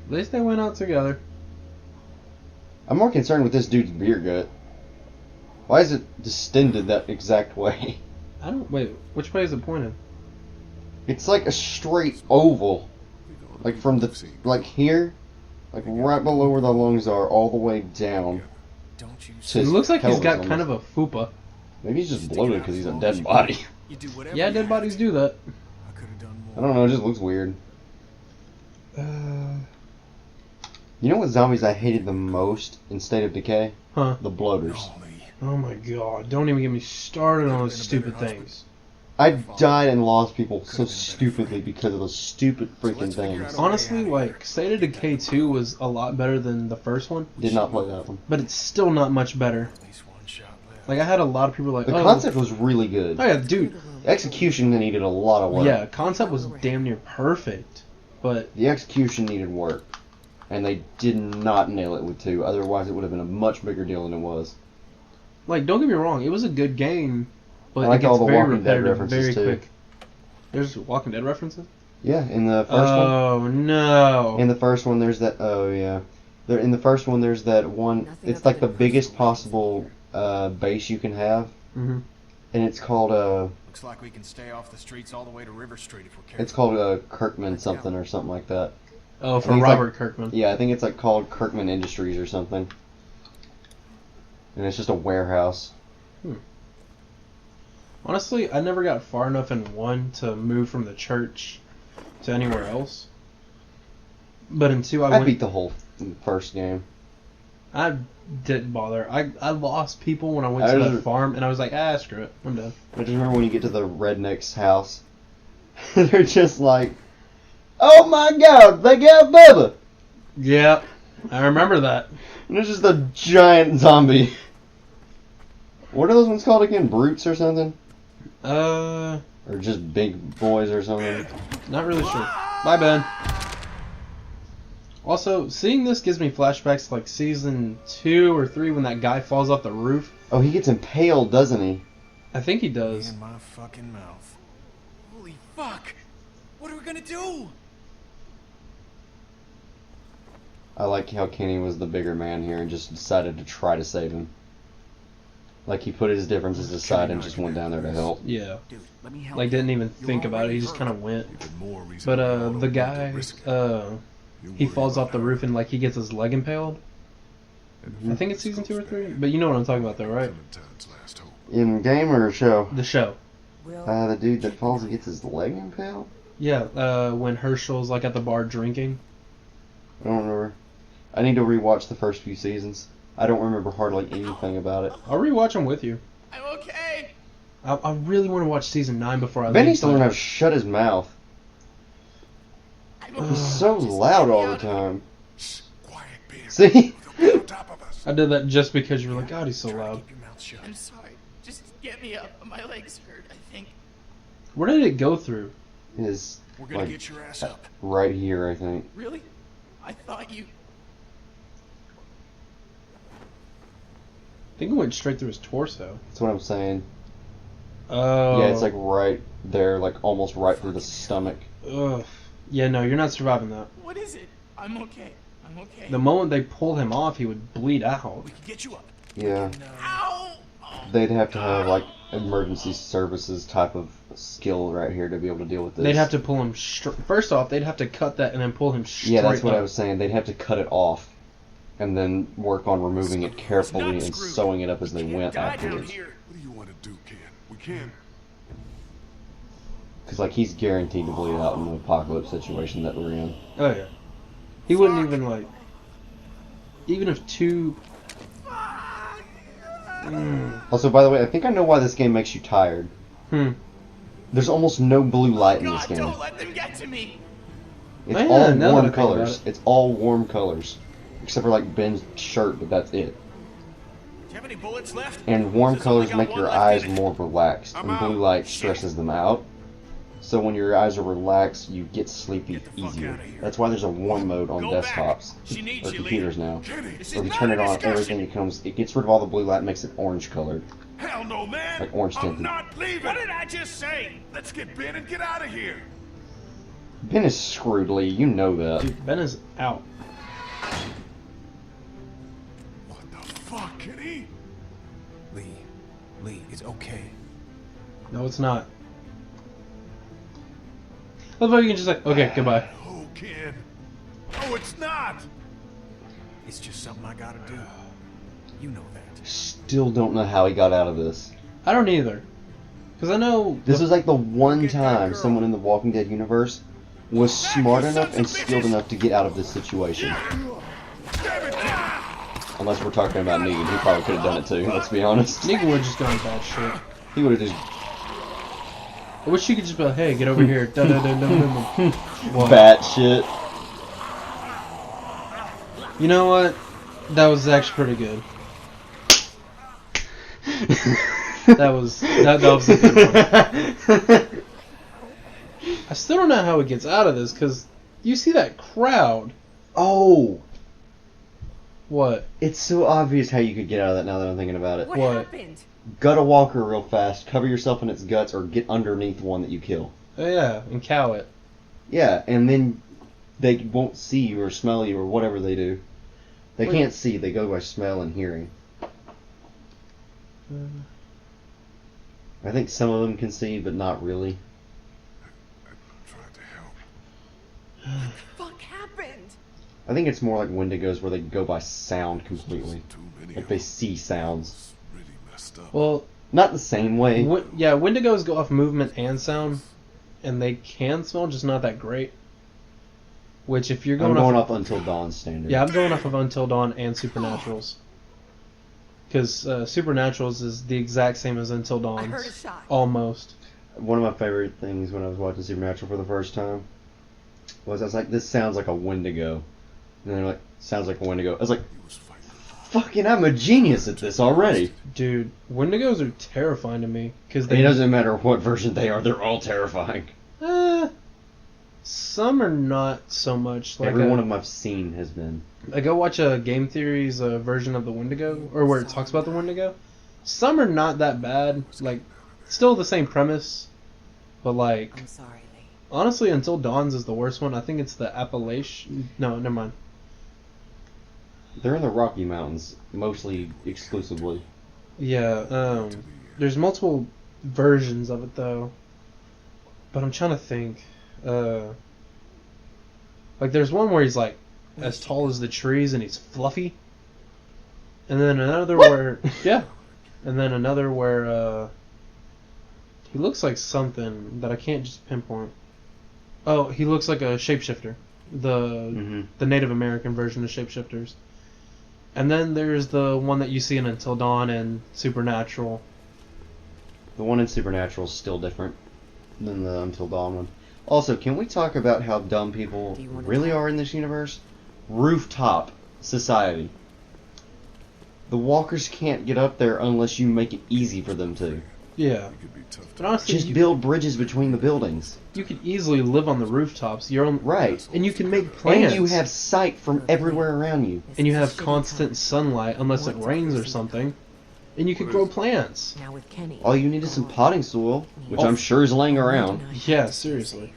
At least they went out together. I'm more concerned with this dude's beer gut. Why is it distended that exact way? I don't. Wait, which way is it pointed? It's like a straight oval. Like from the... Like here. Like right below where the lungs are, all the way down. don't you to It his looks like he's got pelvis kind of almost. a fupa. Maybe he's just bloated because he's a dead body. You do whatever Yeah, you dead have bodies to. do that. I could have done I more. don't know, it just looks weird. You know what zombies I hated the most in State of Decay? Huh? The bloaters. Golly. Oh my god! Don't even get me started on those stupid things. I died and lost people so stupidly because of those stupid freaking things. Honestly, like State of Decay 2 was a lot better than the first one, Did not play that one. but it's still not much better. At least one shot left. Like I had a lot of people like, The oh, concept was really good. oh yeah, dude, Execution needed a lot of work. yeah, concept was damn near perfect, but The execution needed work. And they did not nail it with 2. Otherwise, it would have been a much bigger deal than it was. like don't get me wrong, it was a good game, but I like it gets all the very Walking Dead repetitive references, very too. quick. There's Walking Dead references. Yeah, in the first one. Oh no! In the first one, there's that. Oh yeah, there. In the first one, there's that one. Nothing It's other like the than biggest personal possible base you can have, hmm and it's called Looks like we can stay off the streets all the way to River Street if we're careful. It's called Kirkman something or something like that. Oh, I for think it's like- Robert Kirkman. Yeah, I think it's like called Kirkman Industries or something. And it's just a warehouse. Honestly, I never got far enough in 1 to move from the church to anywhere else. But in 2, I went. beat the whole first game. I didn't bother. I lost people when I went I to just- that farm, and I was like, screw it, I'm done. I just remember when you get to the redneck's house, they're just like, "Oh my God, they got Bubba!" Yeah, I remember that. And it's just a giant zombie. What are those ones called again? Brutes or something? Or just big boys or something? Not really sure. Bye, Ben. Also, seeing this gives me flashbacks to like season 2 or 3 when that guy falls off the roof. Oh, he gets impaled, doesn't he? I think he does. In my fucking mouth. Holy fuck! What are we gonna do? I like how Kenny was the bigger man here and just decided to try to save him. Like he put his differences aside and just went down there to help. Yeah. Dude, let me help Like, you. didn't even You're think about it. already He just hurt. kind of went. Even more reason But, to hold the on guy, to risk it. You he worry falls about off the how roof and, like, he gets his leg impaled. I think it's season 2 or 3. But you know what I'm talking about, though, right? Clementine's last hope. In game or show? The show. Will, The dude that falls and gets his leg impaled? Yeah, when Herschel's, like, at the bar drinking. I don't remember. I need to rewatch the first few seasons. I don't remember hardly anything about it. I'll rewatch them with you. I'm okay. I really want to watch season 9 before I leave. Ben needs to learn how to shut his mouth. I'm He's okay. so Just loud get me all the out of here. time. Shh, quiet, beer. See? They'll be on top of us. I did that just because you were like, God, he's so loud. Keep your mouth shut. I'm sorry. Just get me up. My legs hurt, I think. Where did it go through? His, We're gonna like, get your ass up. right here, I think. Really? I thought you... I think it went straight through his torso. That's what I'm saying. Oh. Yeah, it's like right there, like almost right through the stomach. Ugh. Yeah, no, you're not surviving that. What is it? I'm okay. I'm okay. The moment they pulled him off, he would bleed out. We can get you up. Yeah. Ow! They'd have to have, like, emergency services type of skill right here to be able to deal with this. They'd have to pull him first off, they'd have to cut that and then pull him straight Yeah, that's what up. I was saying. They'd have to cut it off and then work on removing it carefully and sewing it up as they went afterwards. What do you want to do, Ken? We can't. Because, like, he's guaranteed to bleed out in the apocalypse situation that we're in. Oh yeah. He wouldn't even like. Even if two. Also, by the way, I think I know why this game makes you tired. There's almost no blue light in this God, game. don't let them get to me. It's Yeah, all now that I warm think about colors. it. It's all warm colors. Except for, like, Ben's shirt, but that's it. Do you have any bullets left? And warm Says only colors got make one your left eyes in it. more relaxed, I'm and blue out. light Shit. stresses them out. So when your eyes are relaxed, you get sleepy Get the fuck easier. outta here. That's why there's a warm mode on Go back. desktops She needs or you, computers now. Kenny. This Or is if you not turn a it on, discussion. everything it gets rid of all the blue light and makes it orange colored. Hell no, man. Like orange I'm tinted. not leaving. What did I just say? Let's get Ben and get out of here. Ben is screwed, Lee. You know that. Dude, Ben is out. What the fuck, Kenny? Lee, it's okay. No, it's not. I love how you can just like, okay, goodbye. Oh, Ken. Oh, it's not. It's just something I gotta do. You know that. Still don't know how he got out of this. I don't either. Because I know. This is like the one Get that time girl. someone in the Walking Dead universe was smart you enough sons and of skilled bitches. enough to get out of this situation. Damn it, Ken. Unless we're talking about Negan, he probably could have done it too, let's be honest. Negan would have just gone bad shit. He would have just I wish you could just be like, hey, get over here. Dun, dun, dun, dun, dun, dun. What? bat shit. You know what? That was actually pretty good. that was a good one. I still don't know how he gets out of this, because you see that crowd. Oh! What? It's so obvious how you could get out of that now that I'm thinking about it. What What? happened? Gut a walker real fast, cover yourself in its guts, or get underneath one that you kill. Oh yeah, and cow it. Yeah, and then they won't see you or smell you or whatever they do. They Wait. can't see, they go by smell and hearing. I think some of them can see, but not really. I tried to help. Fuck happened? I think it's more like Wendigos where they go by sound completely. Too many Like of they them. see sounds. It's really messed up. Well, Not the same way. yeah, Wendigos go off movement and sound, and they can smell, just not that great. Which, if you're I'm going, going off, off Until Dawn standard. yeah, I'm going off of Until Dawn and Supernaturals. Because Supernaturals is the exact same as Until I Dawn's. heard a shot. Almost. One of my favorite things when I was watching Supernatural for the first time was I was like, this sounds like a Wendigo. And they're like, sounds like a Wendigo. I was like, He was fighting. fucking, I'm a genius at this already. Dude, Wendigos are terrifying to me. Because It doesn't matter what version they are, they're all terrifying. Some are not so much. Like Every one of them I've seen has been. I go watch a Game Theory's version of the Wendigo, or where it talks about the Wendigo. Some are not that bad. Like, still the same premise. But like, I'm sorry, Lee. honestly, Until Dawn's is the worst one. I think it's the Appalachian. No, never mind. They're in the Rocky Mountains, mostly exclusively. Yeah, there's multiple versions of it though. But I'm trying to think. Like there's one where he's like as tall as the trees and he's fluffy. And then another where yeah. And then another where he looks like something that I can't just pinpoint. Oh, he looks like a shapeshifter. The Native American version of shapeshifters. And then there's the one that you see in Until Dawn and Supernatural. The one in Supernatural is still different than the Until Dawn one. Also, can we talk about how dumb people Do you wanna really talk? are in this universe? Rooftop society. The walkers can't get up there unless you make it easy for them to. Yeah. It could be tough to But honestly, Just build bridges between the buildings. you could easily live on the rooftops. You're on, Right. and you can make plants. And you have sight from everywhere around you. and you have constant sunlight unless it rains or something. And you could grow plants. Now with Kenny. All you need is some potting soil, which Oh. I'm sure is laying around. Yeah, seriously.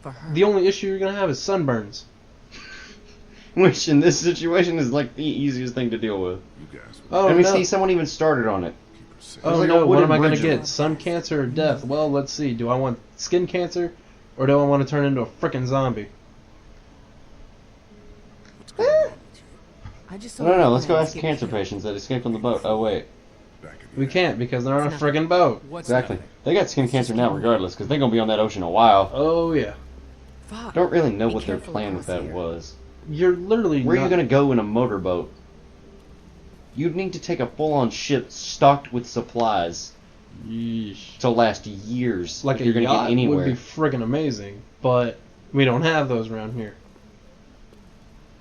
For her. The only issue you're gonna have is sunburns. Which in this situation is like the easiest thing to deal with. You guys Oh Let me no! see, someone even started on it. keep her safe. Oh like a no! What wooden am I gonna bridge. get? Sun cancer or death? Well, let's see. Do I want skin cancer, or do I want to turn into a frickin' zombie? What's going on with you? I just No, let's go ask cancer patients that escaped on the boat. Oh wait, Back in the We can't because they're on a frickin' boat. What's exactly. nothing? They got skin cancer now regardless, because they're going to be on that ocean a while. Oh yeah. Fuck. Don't really know Be what their careful plan with across that here. was. You're literally Where are you not- going to go in a motorboat? You'd need to take a full-on ship stocked with supplies Yeesh. to last years. Like if a you're gonna yacht get anywhere. would be friggin' amazing, but we don't have those around here.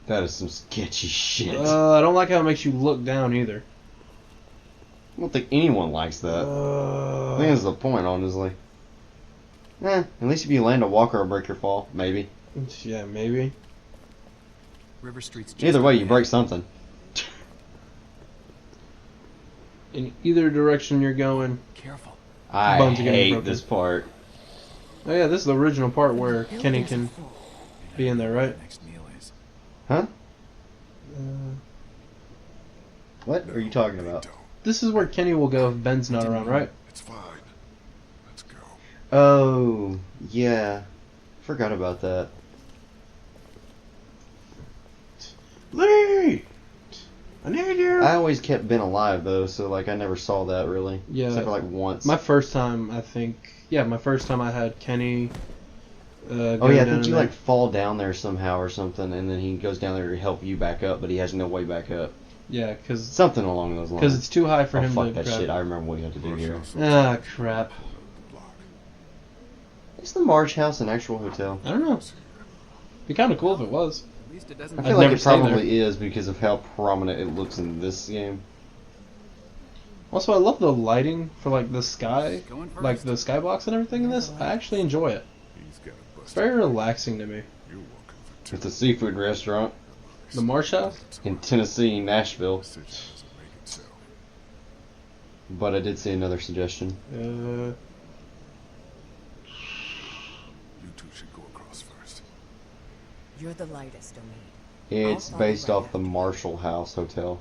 That is some sketchy shit. I don't like how it makes you look down either. I don't think anyone likes that. I think that's the point, honestly. At least if you land a walker or break your fall, maybe. Yeah, maybe. River Street's just Either way, you ahead. break something. In either direction you're going. Careful. I Bones are getting hate broken. this part. Oh yeah, this is the original part where Kenny Buildings can are full. be in there, right? Next meal is. Huh? Uh, What are you talking they about? don't. this is where Kenny will go if Ben's not around, right? It's fine. Let's go. Oh, yeah. Forgot about that. Lee! I need you! I always kept Ben alive, though, so, like, I never saw that, really. Yeah. Except for, like, once. My first time, I think... Yeah, my first time I had Kenny... Oh, yeah, I think you, like, fall down there somehow or something, and then he goes down there to help you back up, but he has no way back up. Yeah, because Something along those lines. it's too high for Oh, him fuck to that grab. shit. I remember what you had to do here. Ah, crap. Block. Is the March House an actual hotel? I don't know. Be kind of cool if it was. At least it doesn't. I I'd feel like never it stay probably is because of how prominent it looks in this game. Also, I love the lighting for like the sky, Going first. like the skybox and everything in this. I actually enjoy it. He's got a It's bust. very relaxing to me. You're welcome for It's a seafood restaurant The Marsh House. in Tennessee, Nashville. Decision doesn't make itself. But I did see another suggestion. You two should go across first. You're the lightest, Omid. It's I'll based follow off the Marshall House Hotel.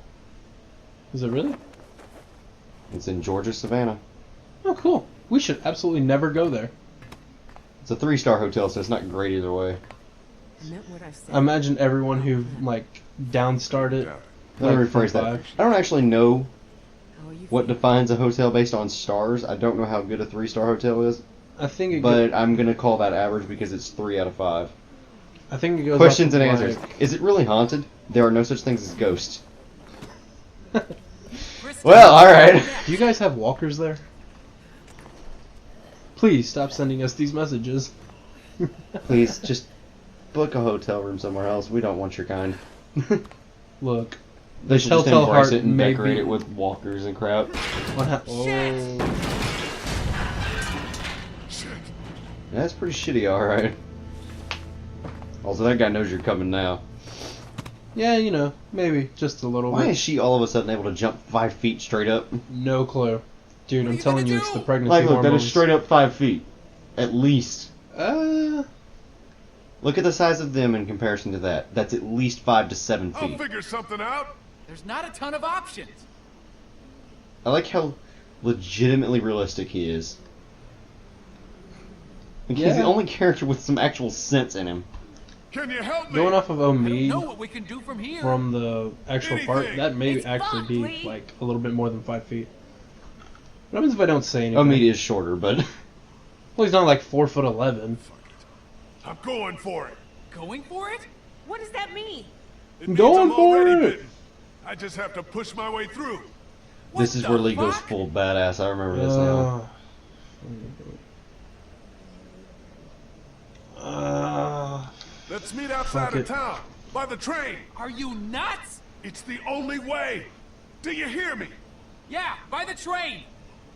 Is it really? It's in Georgia, Savannah. Oh, cool. We should absolutely never go there. It's a 3-star hotel, so it's not great either way. I meant what I said. I imagine everyone who like downstarred it. Got it. Let me like, rephrase that. five. I don't actually know How are you what feeling? defines a hotel based on stars. I don't know how good a 3-star hotel is, I think it. but I'm gonna call that average because it's 3 out of 5. I think it goes. Questions off and of, answers. like- Is it really haunted? There are no such things as ghosts. Kristen, Well, alright. Do you guys have walkers there? Please stop sending us these messages. Please, just book a hotel room somewhere else. We don't want your kind. Look. They should just Telltale embrace Heart it and may decorate be- it with walkers and crap. Oh. Shit. That's pretty shitty, alright. Also, that guy knows you're coming now. Yeah, you know, maybe just a little Why bit. is she all of a sudden able to jump 5 feet straight up? No clue. Dude, What are I'm you telling gonna you, it's do? the pregnancy Like, look, that hormones. is straight up 5 feet. At least. Look Look at the size of them in comparison to that. That's at least 5 to 7 I'll feet. figure something out. There's not a ton of options. I like how legitimately realistic he is. Like, he's the Yeah. only character with some actual sense in him. Can you help me? Going off of I don't know Omid what we can do from here. from the actual part, Anything. that may It's actually fun, be Lee. like a little bit more than 5 feet. What happens if I don't say anything? Omid is shorter, but Well, he's not like 4'11". I'm going for it. Going for it? What does that mean? It means Going I'm for already it. bitten. I just have to push my way through. What this is the where Lee goes fuck? full badass. I remember this now. Let's meet outside Fuck of it. town, by the train. Are you nuts? It's the only way. Do you hear me? Yeah, by the train.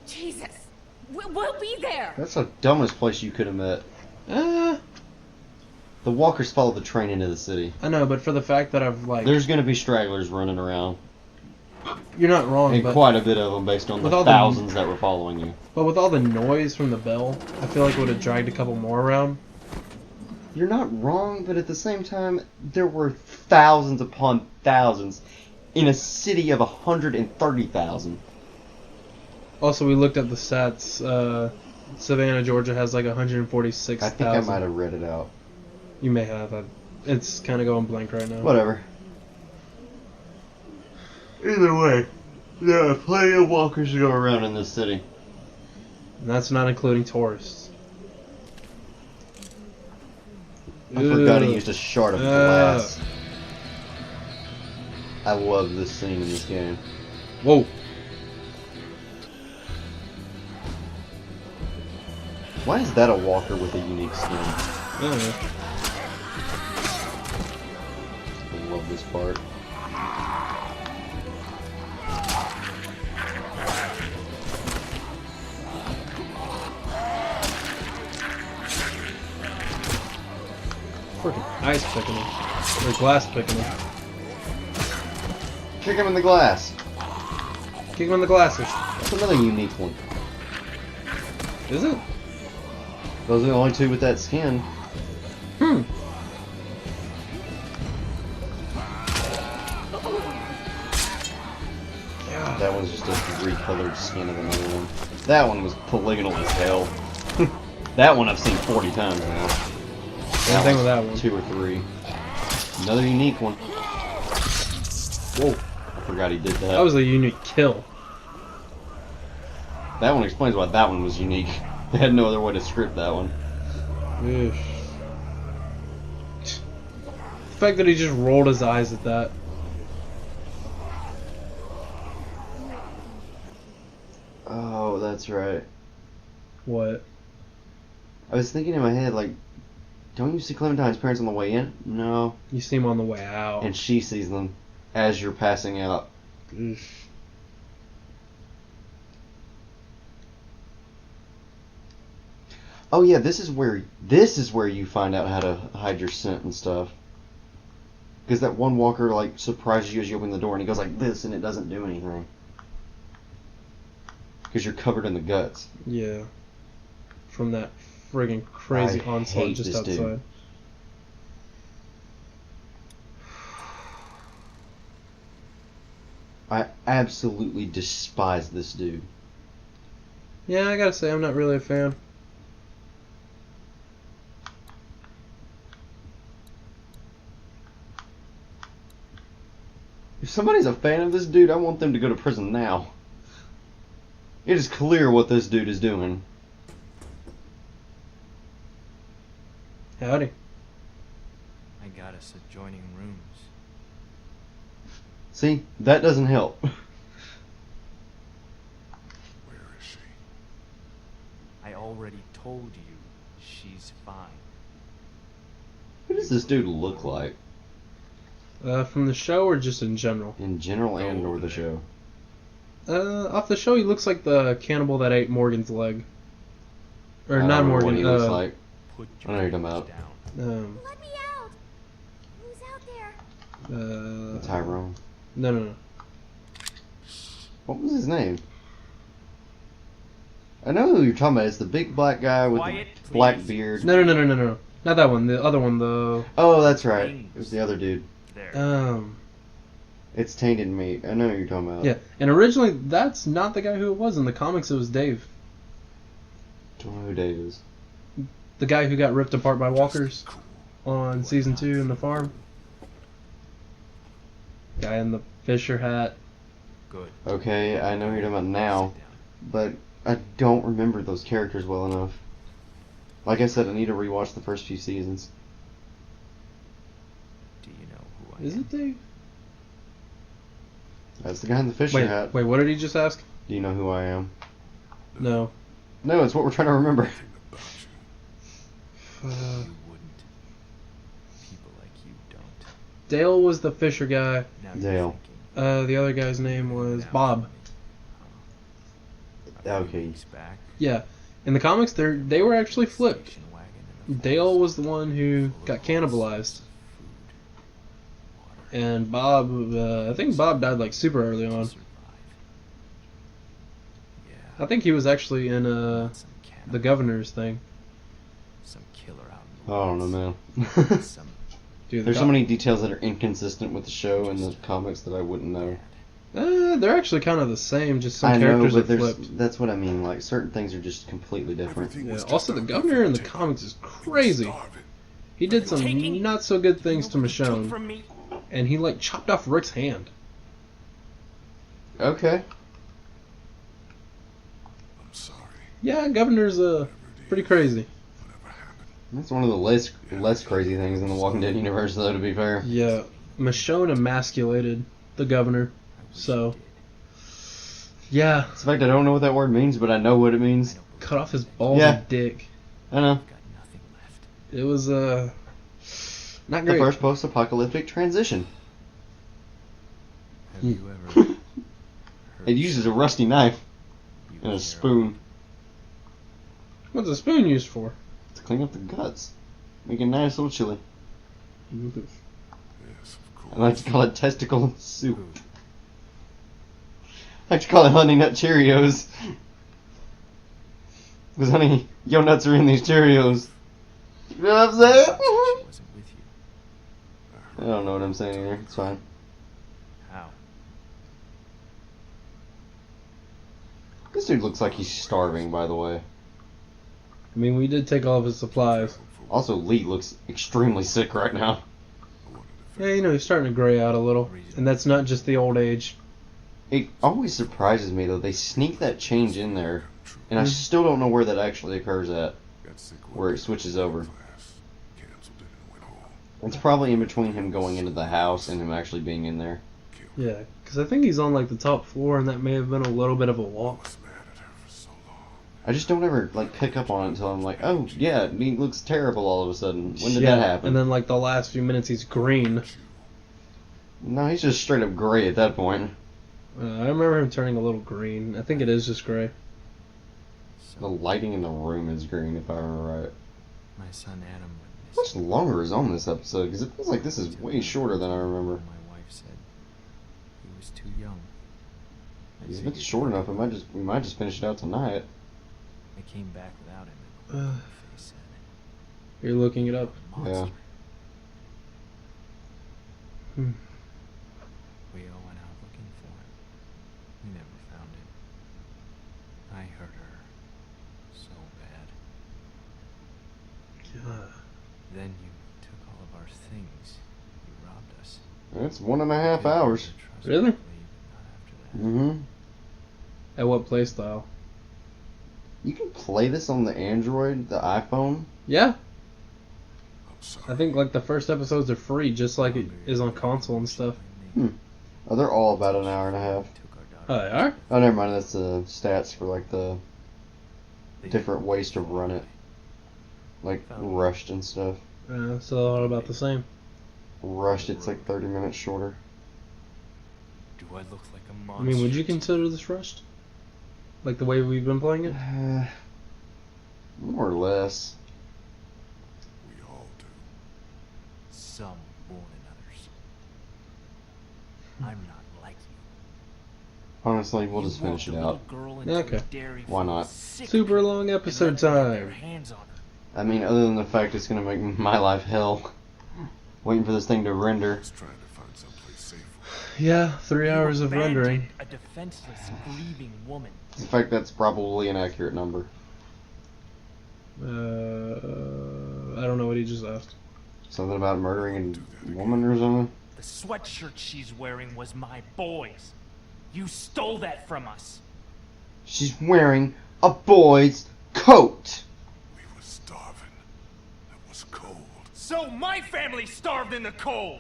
Jesus. We'll be there. That's the dumbest place you could have met. Uh, The walkers followed the train into the city. I know, but for the fact that I've like, There's gonna be stragglers running around. you're not wrong, And but quite a bit of them based on With the all the- thousands that were following you. with all the noise from the bell, I feel like it would have dragged a couple more around. You're not wrong, but at the same time, there were thousands upon thousands in a city of 130,000. Also, we looked at the stats. Savannah, Georgia has like 146,000. I think I might have read it out. You may have. It's kind of going blank right now. Whatever. Either way, there are plenty of walkers to go around in this city. And that's not including tourists. I forgot he used a shard of glass. I love this scene in this game. Whoa. Why is that a walker with a unique skin? I don't know. I love this part. Freaking ice picking him. Or glass picking him. Kick him in the glass. Kick him in the glasses. That's another unique one. Is it? Those are the only two with that skin. Hmm. That one's just a recolored skin of another one. That one was polygonal as hell. That one I've seen 40 times now. Same thing with that one. 2 or 3. Another unique one. Whoa. I forgot he did that. That was a unique kill. That one explains why that one was unique. They had no other way to script that one. Oof. The fact that he just rolled his eyes at that. Oh, that's right. What? I was thinking in my head, like, don't you see Clementine's parents on the way in? No. You see him on the way out. And she sees them as you're passing out. Oof. Oh yeah, this is where you find out how to hide your scent and stuff. Because that one walker like surprises you as you open the door, and he goes like this, and it doesn't do anything. Because you're covered in the guts. Yeah. From that friggin' crazy I onslaught hate just this outside. dude. I absolutely despise this dude. Yeah, I gotta say, I'm not really a fan. If somebody's a fan of this dude, I want them to go to prison now. It is clear what this dude is doing. Howdy. I got us adjoining rooms. See, that doesn't help. Where is she? I already told you she's fine. What does this dude look like? From the show or just in general? In general and or the show? Off the show, he looks like the cannibal that ate Morgan's leg. Or I not don't know Morgan. what he looks like. Put I know your what you're guns talking down. Let me out! Who's out there? Tyrone. No. What was his name? I know who you're talking about. It's the big black guy with Quiet, the black please. beard. No. Not that one. The other one, though. Oh, that's right. It was the other dude. There. It's tainted meat. I know who you're talking about. Yeah. And originally, that's not the guy who it was. In the comics, it was Dave. Don't know who Dave is. The guy who got ripped apart by walkers on season 2 in the farm. Guy in the Fisher hat. Good. Okay, I know who you're talking about now, but I don't remember those characters well enough. Like I said, I need to rewatch the first few seasons. Do you know who I Is am? it Dave? That's the guy in the Fisher hat. Wait, what did he just ask? Do you know who I am? No. No, it's what we're trying to remember. You wouldn't. People like you don't. Dale was the Fisher guy. Now you're Dale. thinking, The other guy's name was down Bob. for me. A few Okay. weeks back, Yeah. In the comics, they were actually flipped. station wagon in the Dale forest, was the one who full got of cannibalized. food, water, And Bob, I think Bob died like super early to on. survive. Yeah, I think he was actually in some the cannibal, governor's thing. some killer out in I don't know, man. Dude, There's so many details that are inconsistent with the show and the comics that I wouldn't know. They're actually kind of the same, just some I know, characters but are flipped. that's what I mean. Like, certain things are just completely different. Everything Yeah. was just Also, the a governor in the method. comics is We were crazy. starving. He did some not so good things to You know what you took Michonne, from me? and he like chopped off Rick's hand. Okay. I'm sorry. Yeah, governor's pretty crazy. Whatever happened. That's one of the less crazy things in the Walking Dead universe, though, to be fair. Yeah, Michonne emasculated the governor, so yeah, It's the fact I don't know what that word means, but I know what it means. cut off his balls Yeah. and dick. I know. Got nothing left. It was not The great. first post-apocalyptic transition. Have you ever heard It uses a rusty knife you and a care spoon What's a spoon used for? to clean up the guts. Make a nice little chili. Yes, of course. I like to call it testicle soup. I like to call it honey nut Cheerios. Because honey, yo nuts are in these Cheerios. You know what I'm saying? about she wasn't with you? I don't know what I'm saying here. It's fine. How? This dude looks like he's starving, by the way. I mean, we did take all of his supplies. Also, Lee looks extremely sick right now. Yeah, you know, he's starting to gray out a little, and that's not just the old age. It always surprises me, though. They sneak that change in there, and I still don't know where that actually occurs at. Where it switches over. It's probably in between him going into the house and him actually being in there. Yeah, because I think he's on like the top floor, and that may have been a little bit of a walk. I just don't ever like pick up on it until I'm like, oh yeah, he looks terrible all of a sudden. When did Yeah, that happen? and then like the last few minutes, he's green. No, he's just straight up gray at that point. I remember him turning a little green. I think it is just gray. The lighting in the room is green, if I remember right. My son Adam How went much longer is on this episode? Because it feels like this is way shorter than I remember. My wife said he was too young. I If figured it's short enough, we might just finish it out tonight. I came back without him, and the look on my face said, You're looking it up. "Monster." Yeah. We all went out looking for him. We never found him. I hurt her so bad. God. Then you took all of our things. You robbed us. It's 1.5 hours. Really? Not after that. Mm-hmm. At what play style? You can play this on the Android, the iPhone. Yeah, I'm sorry. I think like the first episodes are free, just like it is on console and stuff. Oh, they're all about an hour and a half. Took our Oh, daughter. they are? Oh, never mind. That's the stats for like the different ways to run it, like rushed and stuff. So all about the same. Rushed, it's like 30 minutes shorter. Do I look like a I monster? mean, would you consider this rushed? Like the way we've been playing it? More or less. We all do. Some more than others. I'm not like you. Honestly, we'll just finish it out. Okay. Why not? Super long episode time. I mean, other than the fact it's gonna make my life hell. Waiting for this thing to render. Just trying to find someplace safe. Yeah, 3 hours of rendering. A defenseless, grieving woman. In fact, that's probably an accurate number. I don't know what he just asked. Something about murdering a woman or something? The sweatshirt she's wearing was my boy's. You stole that from us. She's wearing a boy's coat! We were starving. It was cold. So my family starved in the cold.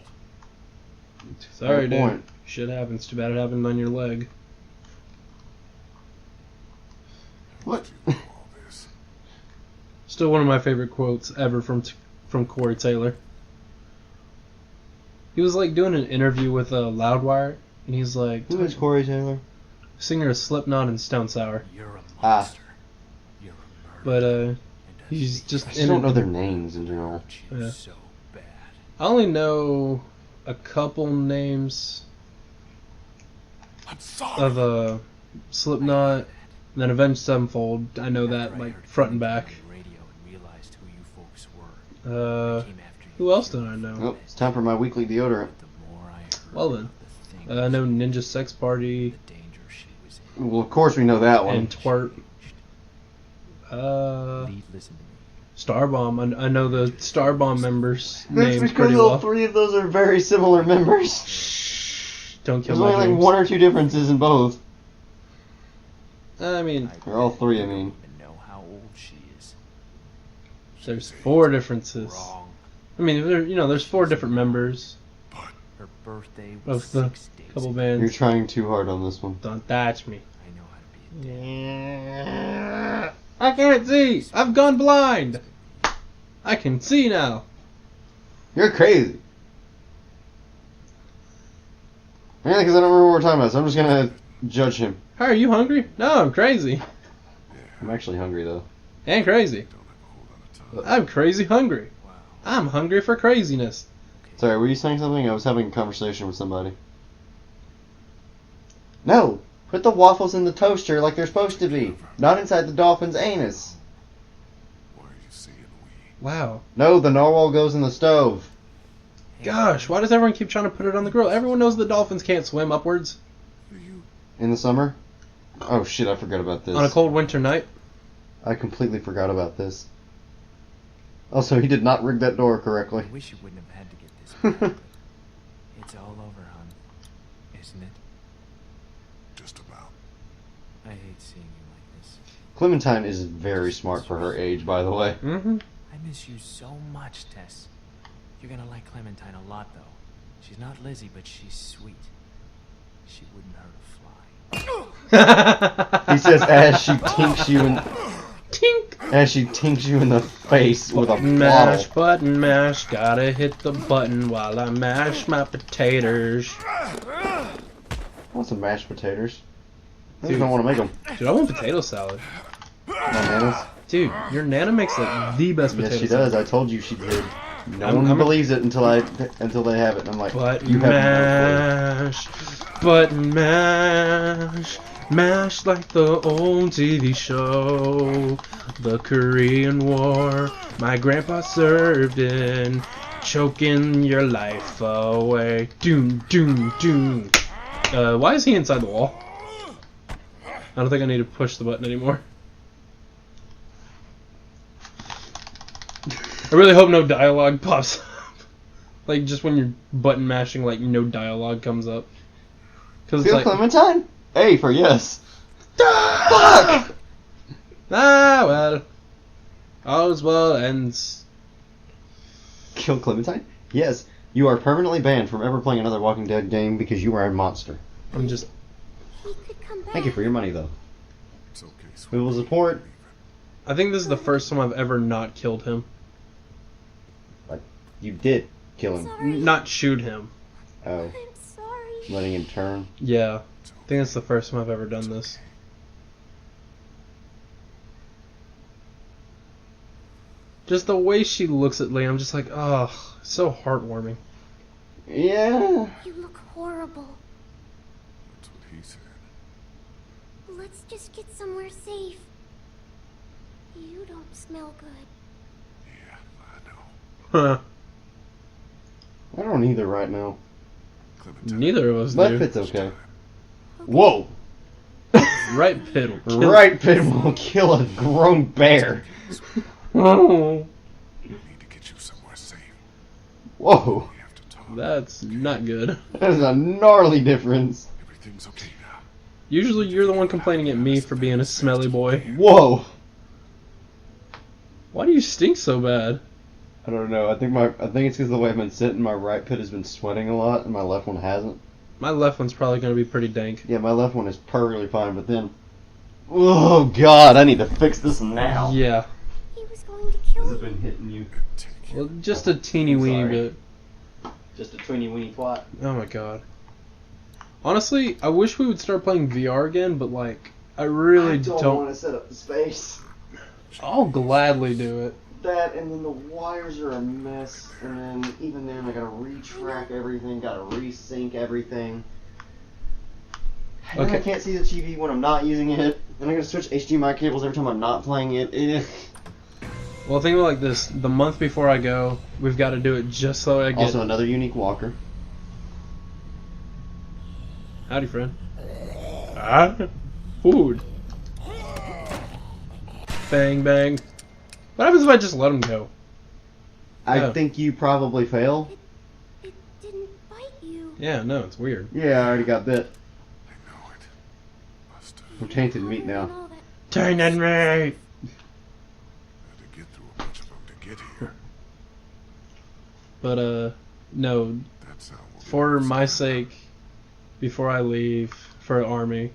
Sorry, Fair point. dude. Shit happens. Too bad it happened on your leg. What? All this. Still one of my favorite quotes ever from Corey Taylor. He was like doing an interview with Loudwire, and he's like, Who is Corey Taylor? singer of Slipknot and Stone Sour. You're a Ah. monster. You're a murderer. But he's just I just don't know their names in general. Hurt you Yeah. so bad. I only know a couple names I'm sorry. of Slipknot, then Avenged Sevenfold. I know that like front and back. Radio and realized who you folks were. Who else do I know? Oh, it's time for my weekly deodorant. Well then, I know Ninja Sex Party Well, of course we know that one. and Twerp. Starbomb. I know the Starbomb members' That's names because pretty all well. three of those are very similar members. Shh, don't kill There's my only like dreams. one or two differences in both. I mean, Or all three, I mean. Know how old she is. there's 4 differences. Wrong. I mean, there's 4 different members Her birthday was of the 6 days couple ago. You're bands. trying too hard on this one. Don't touch me. I know how to be a dad. I can't see. I've gone blind. I can see now. You're crazy. Mainly because I don't remember what we're talking about, so I'm just gonna judge him. Hey, are you hungry? No, I'm crazy. I'm actually hungry though. And crazy. I'm crazy hungry. Wow. I'm hungry for craziness. Sorry, were you saying something? I was having a conversation with somebody. No! Put the waffles in the toaster like they're supposed to be. Not inside the dolphin's anus. Why are you saying we? Wow. No, the narwhal goes in the stove. Gosh, why does everyone keep trying to put it on the grill? Everyone knows the dolphins can't swim upwards In the summer? Oh shit, I forgot about this. on a cold winter night. I completely forgot about this. Also, he did not rig that door correctly. I wish you wouldn't have had to get this bad, but it's all over, hon. Isn't it? Just about. I hate seeing you like this. Clementine is very smart for her age, by the way. Mm-hmm. I miss you so much, Tess. You're gonna like Clementine a lot, though. She's not Lizzie, but she's sweet. She wouldn't hurt a fly. He says as she tinks you in, Tink. as she tinks you in the face with a Mash, bottle. button, mash. Gotta hit the button while I mash my potatoes. I want some mashed potatoes. I just Dude. don't want to make them. Dude, I want potato salad. Bananas. Dude, your Nana makes like the best potato Yes, she salad. does. I told you she did. No I'm- one I'm a- believes it until they have it. And I'm like, Button you have mash, button mash, mash like the old TV show, the Korean War. My grandpa served in, choking your life away. Doom, doom, doom. Why is he inside the wall? I don't think I need to push the button anymore. I really hope no dialogue pops up. Like, just when you're button mashing, like, no dialogue comes up. Because it's Feel like, Clementine? A for yes. fuck! Ah, well. All's well ends. Kill Clementine? Yes. You are permanently banned from ever playing another Walking Dead game because you are a monster. I'm just... He could come back. Thank you for your money, though. It's okay, We sweetie. will support. I think this is the first time I've ever not killed him. You did kill him. Sorry. Not shoot him. Oh, I'm sorry. letting him turn. Yeah. I think that's the first time I've ever done this. Just the way she looks at Liam, I'm just like, oh, so heartwarming. Yeah. You look horrible. That's what he said. Let's just get somewhere safe. You don't smell good. Yeah, I know. Huh. I don't either right now. Clementine. Neither of us Left do. pit's okay. Whoa! Right pit will kill. Right pit will kill a grown bear. Oh, We need to get you somewhere safe. Whoa! We have to talk. that's not good. That is a gnarly difference. Everything's okay now. Usually you're the one complaining at me for being a smelly boy. Whoa! Why do you stink so bad? I don't know. I think it's because of the way I've been sitting. My right pit has been sweating a lot, and my left one hasn't. My left one's probably going to be pretty dank. Yeah, my left one is perfectly fine, but then, oh god, I need to fix this now. Yeah. He was going to kill This has me. been hitting you. Well, just a teeny weeny sorry. bit. Just a tweeny weeny twat. Oh my god. Honestly, I wish we would start playing VR again, but like, I really don't. want to set up the space. I'll gladly do it. That, and then the wires are a mess, and then even then I gotta retrack everything, gotta resync everything. And then I Okay. can't see the TV when I'm not using it. Then I gotta switch HDMI cables every time I'm not playing it. Well, think of it like this: the month before I go, we've got to do it just so I get. Also, another unique walker. Howdy, friend. Ah, food. Bang bang. What happens if I just let him go? I think you probably fail. It didn't bite you. Yeah, no, it's weird. Yeah, I already got bit. I know it. Must have We're tainted meat now. Tainted me. had to get through a bunch of them to get here. But no. That's how we'll For my sake, before I leave for Army,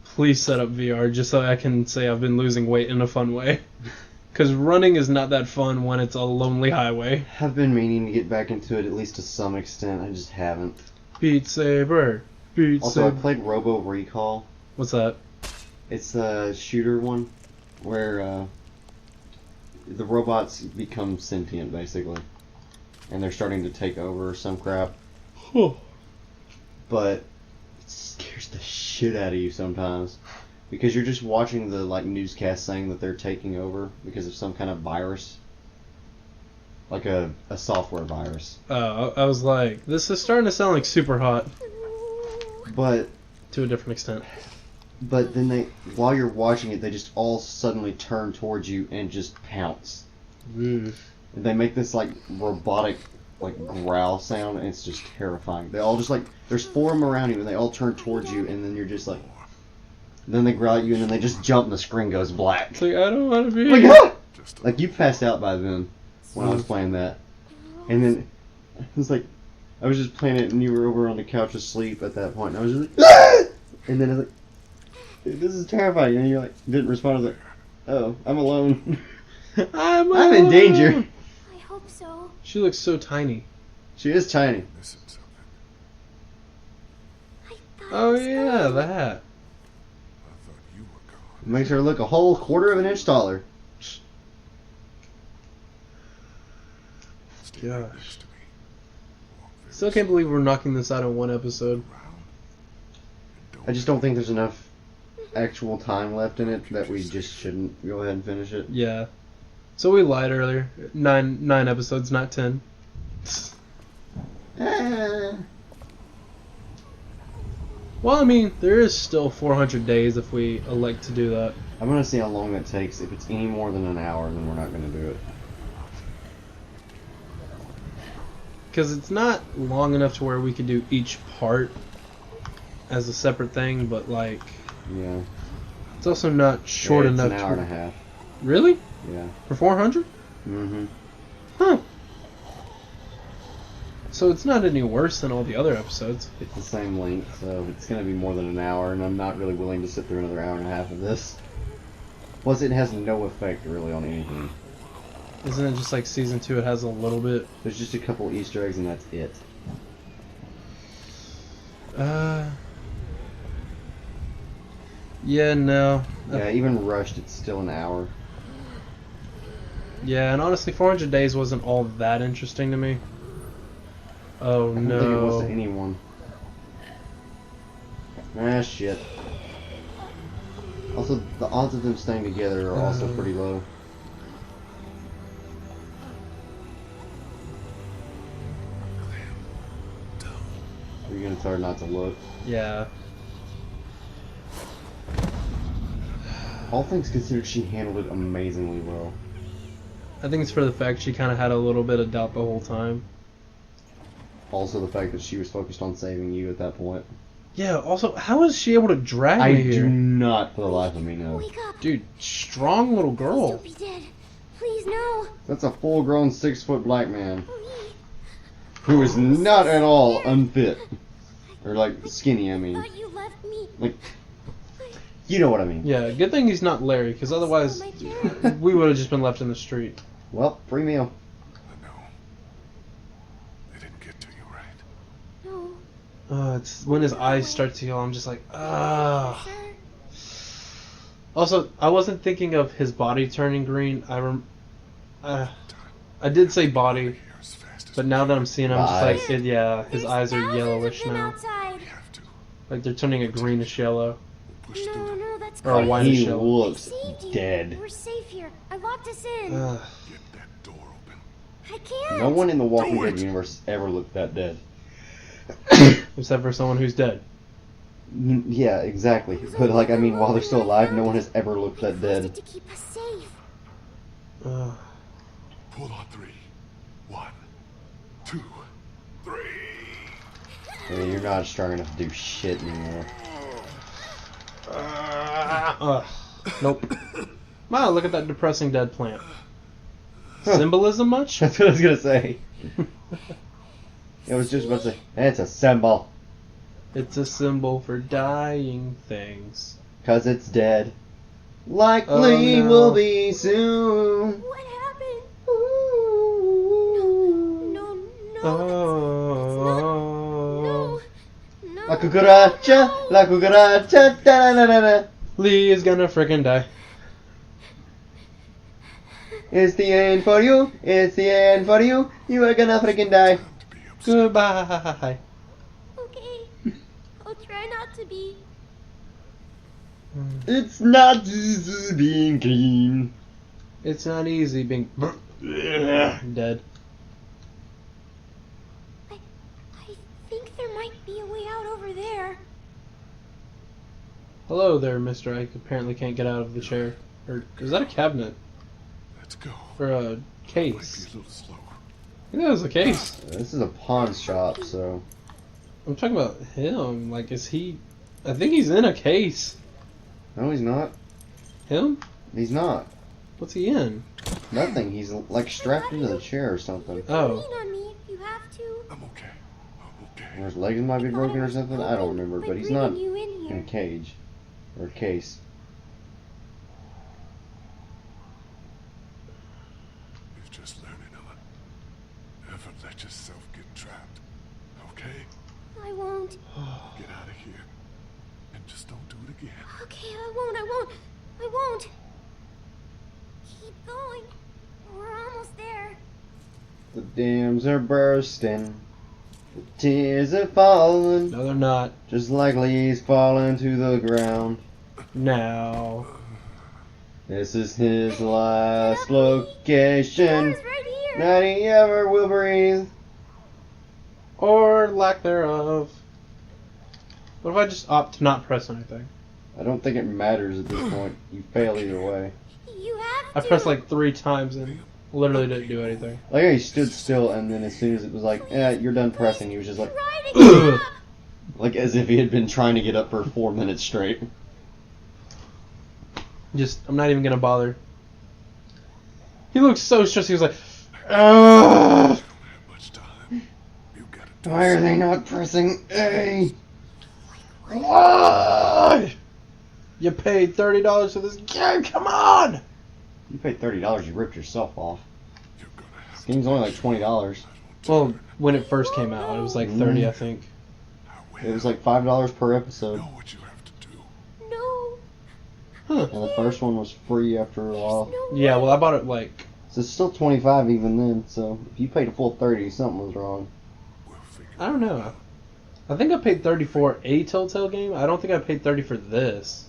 please set up VR just so I can say I've been losing weight in a fun way. Because running is not that fun when it's a lonely highway. I've been meaning to get back into it at least to some extent. I just haven't. Beat Saber. Beat Also, I Saber. played Robo Recall. What's that? It's a shooter one where the robots become sentient, basically. And they're starting to take over some crap. Oh. But it scares the shit out of you sometimes. Because you're just watching the newscast saying that they're taking over because of some kind of virus. Like a software virus. I was like, this is starting to sound like Super Hot. But To a different extent. But then while you're watching it, they just all suddenly turn towards you and just pounce. Mm. And they make this robotic growl sound, and it's just terrifying. They all just there's 4 of them around you, and they all turn towards you, and then you're just then they growl at you, and then they just jump, and the screen goes black. It's like, I don't want to be Like you passed out by then when I was playing that, and then it was I was just playing it, and you were over on the couch asleep at that point, and I was just and then I was this is terrifying, and you didn't respond. I was like, oh, I'm alone. I'm in danger. I hope so. She looks so tiny. She is tiny. missing something. Oh yeah, that. I thought you were gone. It makes her look a whole quarter of an inch taller. Stay right Gosh. next to me. Walk very Still can't believe we're knocking this out in one episode. around. And I just don't think there's enough actual time left in it that we just shouldn't go ahead and finish it. Yeah. So we lied earlier. Nine episodes, not 10. Well, I mean, there is still 400 days if we elect to do that. I'm gonna see how long that takes. If it's any more than an hour, then we're not gonna do it. Because it's not long enough to where we could do each part as a separate thing, but Yeah. it's also not short It's enough an hour and a half. Really? Yeah. For 400? Mm-hmm. Huh. So it's not any worse than all the other episodes. It's the same length, so it's gonna be more than an hour, and I'm not really willing to sit through another hour and a half of this. Plus, it has no effect really on anything. Isn't it just like season 2? It has a little bit. There's just a couple Easter eggs, and that's it. Yeah, no. Yeah, even rushed, it's still an hour. Yeah, and honestly, 400 Days wasn't all that interesting to me. Oh I don't think it was to no. anyone. Ah, shit. Also, the odds of them staying together are also pretty low. You're gonna tell her not to look. Yeah. All things considered, she handled it amazingly well. I think it's for the fact she kind of had a little bit of doubt the whole time. Also, the fact that she was focused on saving you at that point. Yeah, also, how is she able to drag I me do here? not, for the life of me, know. Wake up. Dude, strong little girl. Don't be dead. Please, no. That's a full-grown 6-foot black man who is not at all unfit, or skinny. I mean, Thought you left me. you know what I mean. Yeah, good thing he's not Larry, because otherwise Oh, my God. we would have just been left in the street. Well, free meal. I know. They didn't get to you, right? No. It's when his eyes start to heal, I'm just like, ah. Sir. Also, I wasn't thinking of his body turning green. I did say body, Here as fast as but now that I'm seeing him, I'm just Eyes. like, yeah, his There's eyes are thousands yellowish of them now. outside. we have to. Like they're turning a greenish yellow. We'll push through No, them. no, that's Or a wine He shell. looks Saved you. dead. We're safe here. I locked us in. Get that door open. I can't. No one in the Walking Dead universe ever looked that dead. Except for someone who's dead. Yeah, exactly. But like, I mean, while they're still alive, no one has ever looked that Closed it dead. to keep us safe. Pull on 3. 1, 2, 3. Yeah, you're not strong enough to do shit anymore. Nope. Wow, look at that depressing dead plant. Symbolism much? That's what I was gonna say. I was just about to say, it's a symbol. It's a symbol for dying things. 'Cause it's dead. Likely no. will be soon. What happened? No, Oh. no. La cucaracha, la cucaracha, da da da da. Lee is gonna frickin' die. It's the end for you. It's the end for you. You are gonna freaking die. Goodbye. Okay. I'll try not to be. It's not easy being clean. It's not easy being dead. I think there might be a way out over there. Hello there, mister. I apparently can't get out of the chair. Or is that a cabinet? Let's go. Or a Might be case? a little slow. I think that was a case. This is a pawn shop, so I'm talking about him. Like, is he... I think he's in a case. no, he's not. Him? He's not. What's he in? Nothing. He's like strapped into the chair or something. Oh. Lean on me if you have to. I'm okay. I'm okay. Or his legs might be broken or something. I don't remember, but he's not You in in here. a cage or a case. You're just learning, Ellen. Never let yourself get trapped. Okay? I won't. Get out of here. And just don't do it again. Okay, I won't. Keep going. We're almost there. The dams are bursting. The tears are falling. No, they're not. Just like leaves falling to the ground. Now. This is his last location. Door's right here. That he ever will breathe. Or lack thereof. What if I just opt to not press anything? I don't think it matters at this point. You fail either way. You have I to. pressed like 3 times and literally didn't do anything. Like he stood still, and then as soon as it was like, you're done pressing, he was just like, Try to get up. like as if he had been trying to get up for 4 minutes straight. Just, I'm not even gonna bother. He looks so stressed. He was like, "Ugh." Don't have much time. You gotta do Why are they not pressing A? Why? You paid $30 for this game. Come on. You paid $30, you ripped yourself off. You're gonna have This game's only like $20. Well, when it first came out, it was like 30, I think. It was like $5 per episode. know what you have to do. No. Huh. And the first one was free after a while. No. Yeah, well, I bought it like... So it's still 25 even then, so if you paid a full 30, something was wrong. We'll figure I don't know. I think I paid 30 for a Telltale game. I don't think I paid 30 for this.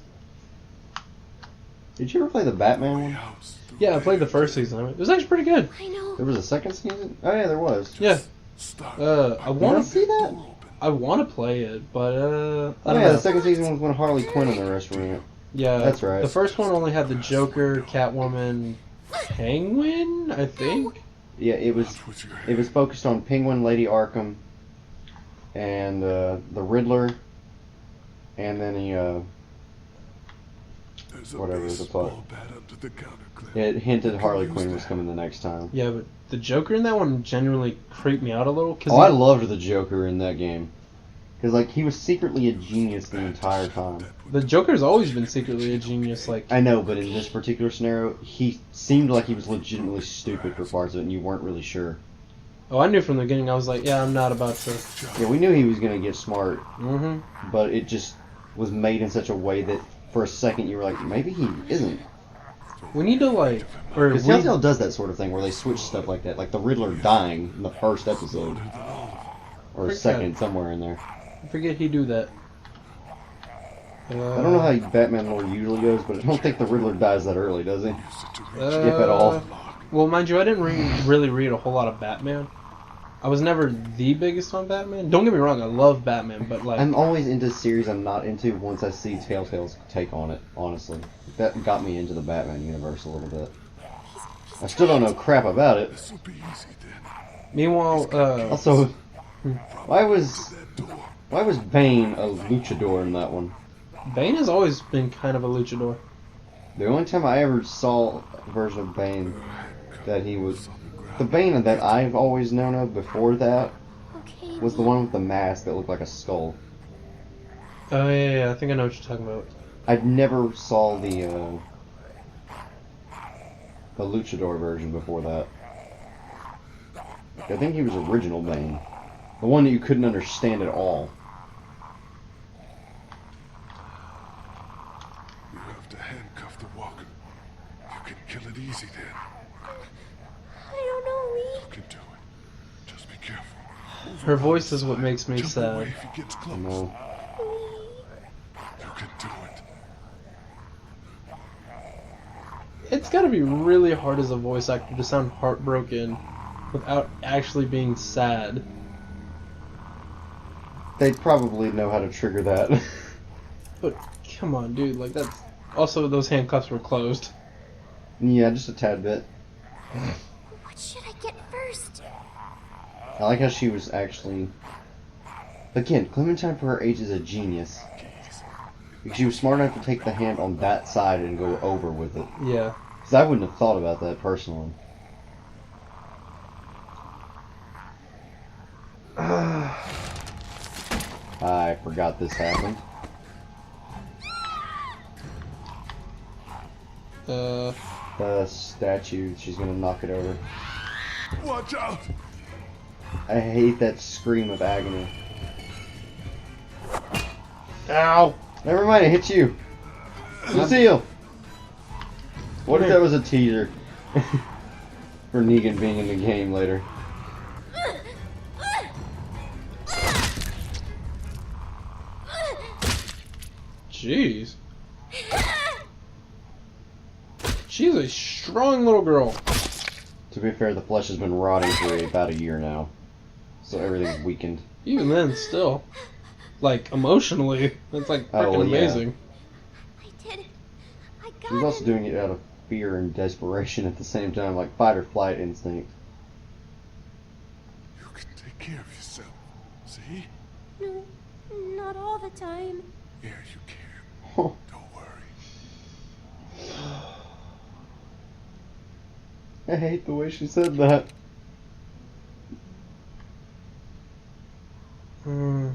Did you ever play the Batman one? house. Yeah, I played the first season of it. It was actually pretty good. I know. There was a second season? Oh yeah, there was. Yeah. Stop. I Did I want to. see that? I want to play it, but I Oh don't yeah, know. the second season was when Harley Quinn and the rest were in it. Yeah, That's right. The first one only had the Joker, Catwoman, Penguin, I think. Yeah, it was Watch what you it was focused on Penguin, Lady Arkham, and the Riddler, and then There's a whatever the baseball fuck. bat under the counter, Clint. it hinted You Harley can Quinn use was that. coming the next time. Yeah, but the Joker in that one genuinely creeped me out a little. Cause Oh, I he- loved the Joker in that game. Because, like, he was secretly a genius the entire time. the Joker's always been secretly a genius. Like, I know, but in this particular scenario, he seemed like he was legitimately stupid for parts of it, and you weren't really sure. oh, I knew from the beginning. I was like, yeah, I'm not about to. Yeah, we knew he was going to get smart, Mm-hmm. but it just was made in such a way that for a second you were like, maybe he isn't. We need to like, or Because we, Telltale does that sort of thing where they switch stuff like that, like the Riddler dying in the first episode, or Frick second, somewhere in there. I forget he do that. I don't know how Batman lore usually goes, but I don't think the Riddler dies that early, does he? If at all. Well, mind you, I didn't really read a whole lot of Batman. I was never the biggest on Batman. Don't get me wrong, I love Batman, but like... I'm always into series I'm not into once I see Telltale's take on it, honestly. That got me into the Batman universe a little bit. I still don't know crap about it. Meanwhile, Also, why was Bane a luchador in that one? Bane has always been kind of a luchador. The only time I ever saw a version of Bane that he was... The Bane that I've always known of before that was the one with the mask that looked like a skull. Oh, yeah, I think I know what you're talking about. I never saw the luchador version before that. I think he was original Bane. The one that you couldn't understand at all. You have to handcuff the walker. You can kill it easy then. I don't know, Lee. You can do it. Just be careful. Her voice is what makes me Jump away sad. if he gets close. No. You can do it. It's gotta be really hard as a voice actor to sound heartbroken without actually being sad. They probably know how to trigger that. But come on, dude, like that's... Also, those handcuffs were closed. Yeah, just a tad bit. What should I get first? I like how she was actually... Again, Clementine for her age is a genius. Because she was smart enough to take the hand on that side and go over with it. Yeah. Because I wouldn't have thought about that personally. I forgot this happened. The statue, she's gonna knock it over. Watch out! I hate that scream of agony. Ow! Never mind, it hit you. Lucille! What if that was a teaser for Negan being in the game later? Jeez. She's a strong little girl. To be fair, the flesh has been rotting for about a year now. So everything's weakened. Even then, still. Like, emotionally, that's like freaking Oh, yeah. amazing. I did it. I got She's also him. doing it out of fear and desperation at the same time, like fight or flight instinct. You can take care of yourself. See? No, not all the time. Yeah, you can. Oh, Don't worry. I hate the way she said that. Hmm.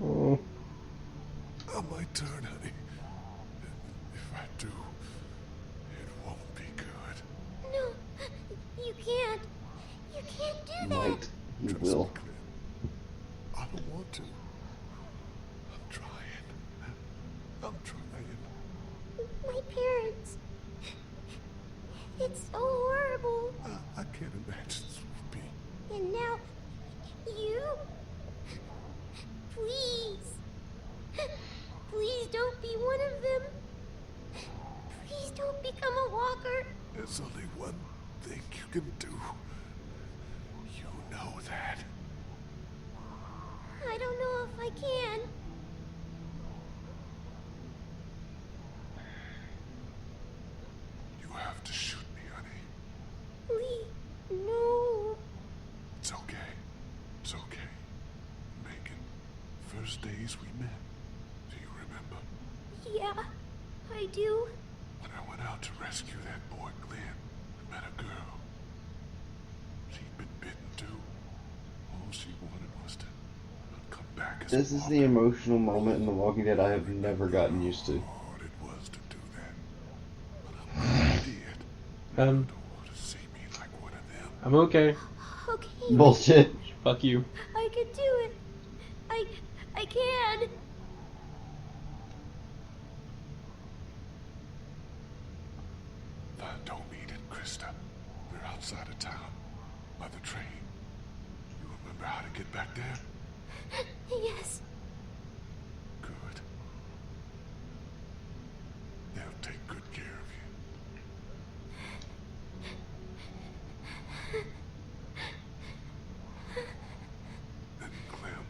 Oh. I might turn, honey. If I do, it won't be good. No, you can't. You can't do that. Might. You Trust will. me, Clint. I don't want to. I'm trying. I'm trying. My parents. It's so horrible. I can't imagine, Swoopy. And now, you? Please. Please don't be one of them. Please don't become a walker. There's only one thing you can do. You know that. I don't know if I can. You have to shoot me, honey. Lee, no. It's okay. It's okay. Megan, first days we met. Do you remember? Yeah, I do. When I went out to rescue that boy, Glenn, I met a girl. She'd been bitten too. All she wanted was to not come back as This a is the walker. emotional moment in The Walking Dead I have never gotten used to. Hard it was to do that. But I'm glad I did. I don't want to see me like one of them. I'm okay. Okay, Bullshit. Fuck you. I can do it. I can. don't need it, Krista. They're outside of town, by the train. You remember how to get back there? Yes. Good. They'll take good care of you. And Clem.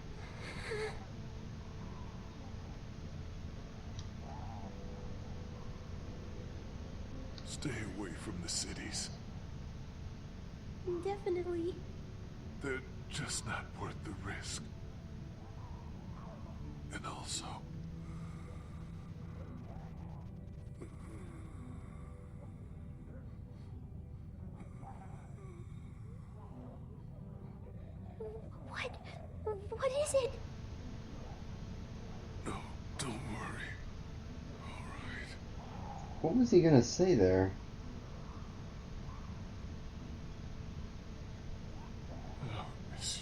Stay away from the cities. Definitely. They're just not worth the risk. And also, What is it? no, don't worry. All right. What was he gonna say there? I'll miss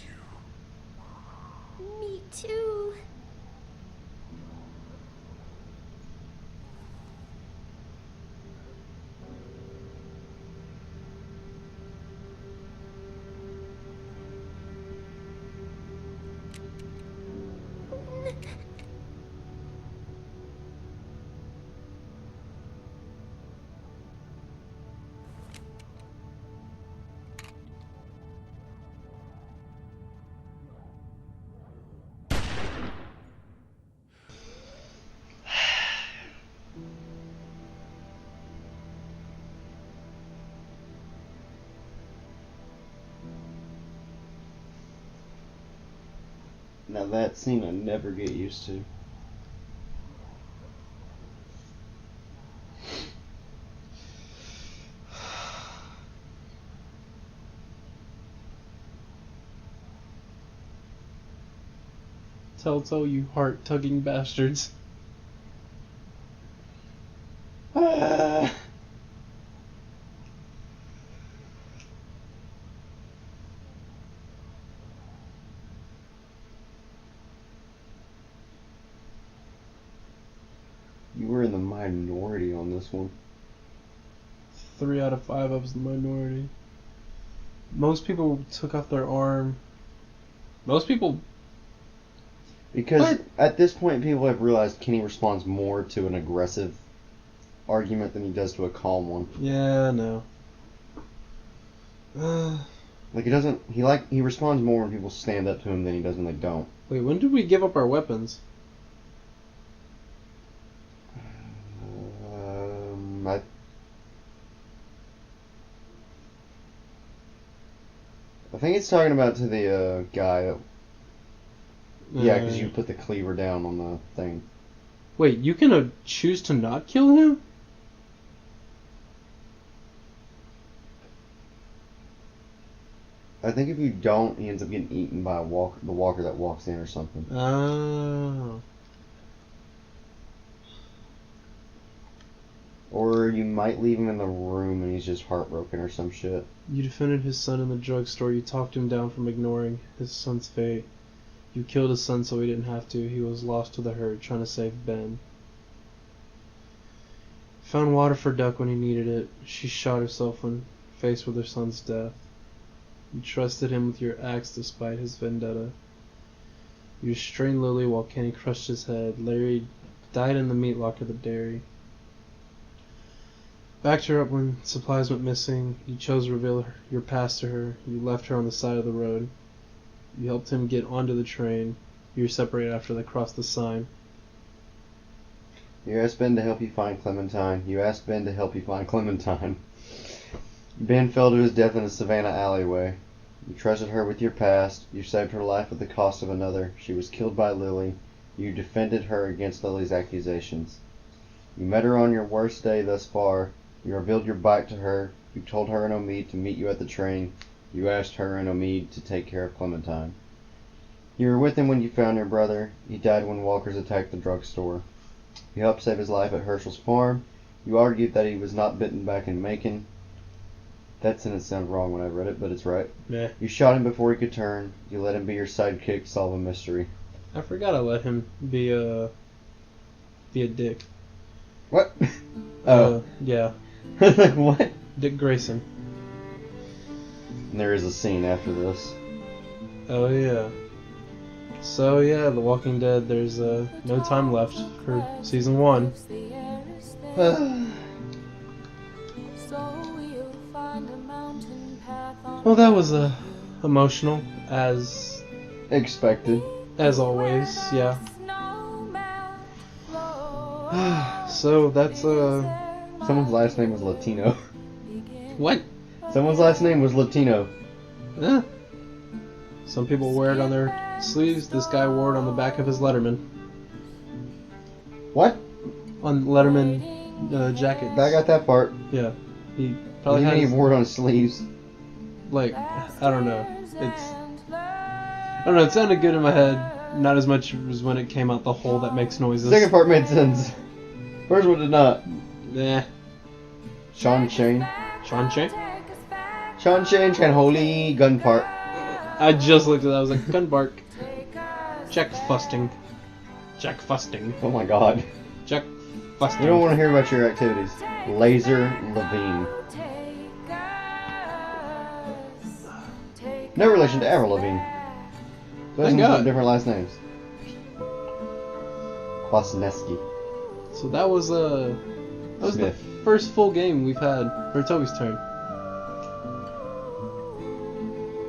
you. Me too. Now that scene I never get used to. Telltale, you heart-tugging bastards. Ah. You were in the minority on this one. 3 out of 5 I was the minority. Most people took off their arm. Most people... Because What? at this point, people have realized Kenny responds more to an aggressive argument than he does to a calm one. Yeah, no. Like he responds more when people stand up to him than he does when they don't. Wait, when did we give up our weapons? I think it's talking about to the guy that... Yeah, because you put the cleaver down on the thing. Wait, you can choose to not kill him? I think if you don't, he ends up getting eaten by the walker that walks in or something. Oh. Or you might leave him in the room and he's just heartbroken or some shit. You defended his son in the drugstore. You talked him down from ignoring his son's fate. You killed his son so he didn't have to. He was lost to the herd, trying to save Ben. Found water for Duck when he needed it. She shot herself when faced with her son's death. You trusted him with your axe despite his vendetta. You restrained Lily while Kenny crushed his head. Larry died in the meat locker of the dairy. Backed her up when supplies went missing. You chose to reveal your past to her. You left her on the side of the road. You helped him get onto the train. You were separated after they crossed the sign. You asked Ben to help you find Clementine. You asked Ben to help you find Clementine. Ben fell to his death in a Savannah alleyway. You trusted her with your past. You saved her life at the cost of another. She was killed by Lily. You defended her against Lily's accusations. You met her on your worst day thus far. You revealed your bike to her. You told her and Omid to meet you at the train. You asked her and Omid to take care of Clementine. You were with him when you found your brother. He died when walkers attacked the drugstore. You helped save his life at Herschel's farm. You argued that he was not bitten back in Macon. That sentence sounded wrong when I read it, but it's right. Yeah. You shot him before he could turn. You let him be your sidekick, solve a mystery. I forgot I let him be a dick. What? Oh. Yeah. Like, what? Dick Grayson. And there is a scene after this. Oh yeah. So yeah, The Walking Dead, there's no time left for season 1. Well, that was emotional, as Expected. always, yeah. So that's Someone's last name was Latino. what? Someone's last name was Latino. Eh. Some people wear it on their sleeves. This guy wore it on the back of his Letterman. What? On Letterman jacket. I got that part. Yeah. He Probably probably he had didn't his, even wear it on his sleeves. like, I don't know. I don't know, it sounded good in my head. Not as much as when it came out the hole that makes noises. Second part made sense. First one did not. Nah. Sean Shane. Sean Shane? Sean Shane, holy gun part. I just looked at that. I was like, gun bark. Jack Fusting. Jack Fusting. Oh my god. Jack Fusting. We don't want to hear about your activities. Laser Levine. No relation to Avril Lavigne. Those Thank are God. different last names. Kwasniewski. So that was the Smith. first full game we've had for Toby's turn.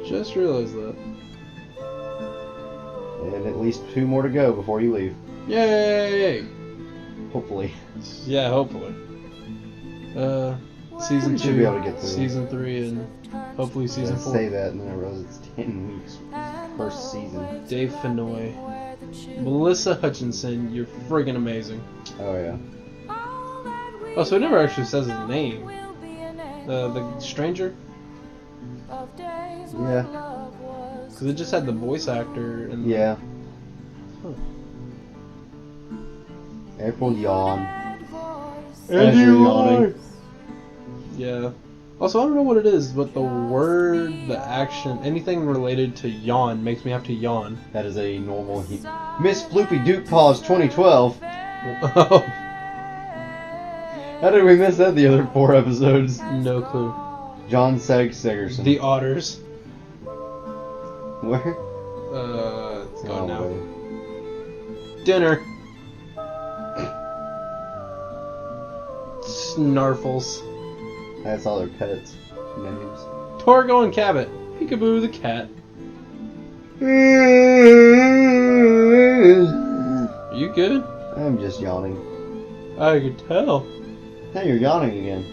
Just realized that. And at least 2 more to go before you leave. Yay! Hopefully. Yeah, hopefully. Season We 2, should be able to get through. season 3, and hopefully season I 4. say that and then I realize it's 10 weeks. First season. Dave Fennoy. Melissa Hutchinson, you're friggin' amazing. Oh yeah. Oh, so it never actually says his name. The stranger? Yeah. Because it just had the voice actor and... Yeah. Huh. April yawn. And As you're you yawning. are. Yeah. Also, I don't know what it is, but the word, the action, anything related to yawn makes me have to yawn. That is a normal Miss Floopy Duke Paws 2012. Oh, How did we miss that the other 4 episodes? no clue. John Segerson. The Otters. Where? It's gone now. boy. Dinner. Snarfles. That's all their pets' names. Torgo and Cabot. Peekaboo the cat. Are you good? I'm just yawning. I could tell. Hey, you're yawning again.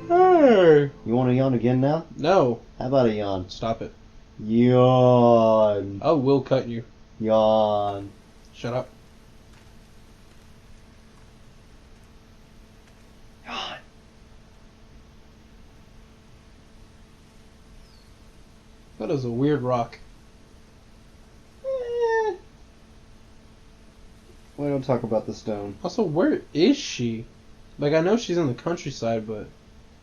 Hey. You want to yawn again now? No. How about a yawn? Stop it. Yawn. I will cut you. Yawn. Shut up. Yawn. That is a weird rock. We don't talk about the stone. Also, where is she? Like, I know she's in the countryside, but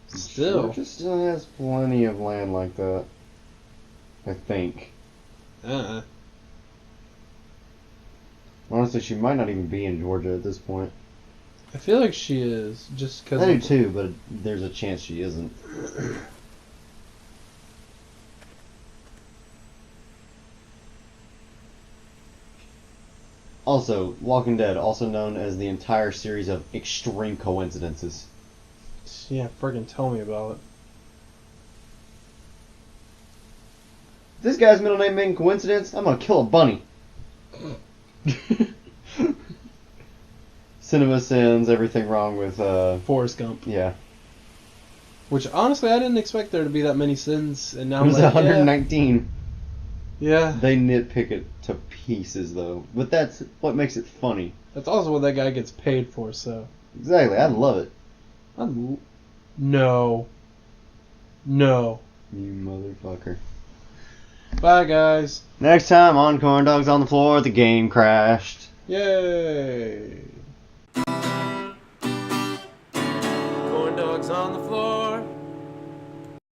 still. Georgia still has plenty of land like that. I think. Honestly, she might not even be in Georgia at this point. I feel like she is, just because. I do too, but there's a chance she isn't. Also, Walking Dead, also known as the entire series of extreme coincidences. Yeah, friggin' tell me about it. This guy's middle name being coincidence, I'm gonna kill a bunny. Cinema Sins, everything wrong with, Forrest Gump. yeah. Which, honestly, I didn't expect there to be that many sins, and now It I'm was like, 119. Yeah. They nitpick it to pieces, though. But that's what makes it funny. That's also what that guy gets paid for, so. Exactly, I love it. No. No. You motherfucker. Bye, guys. Next time on Corn Dogs on the Floor, the game crashed. Yay.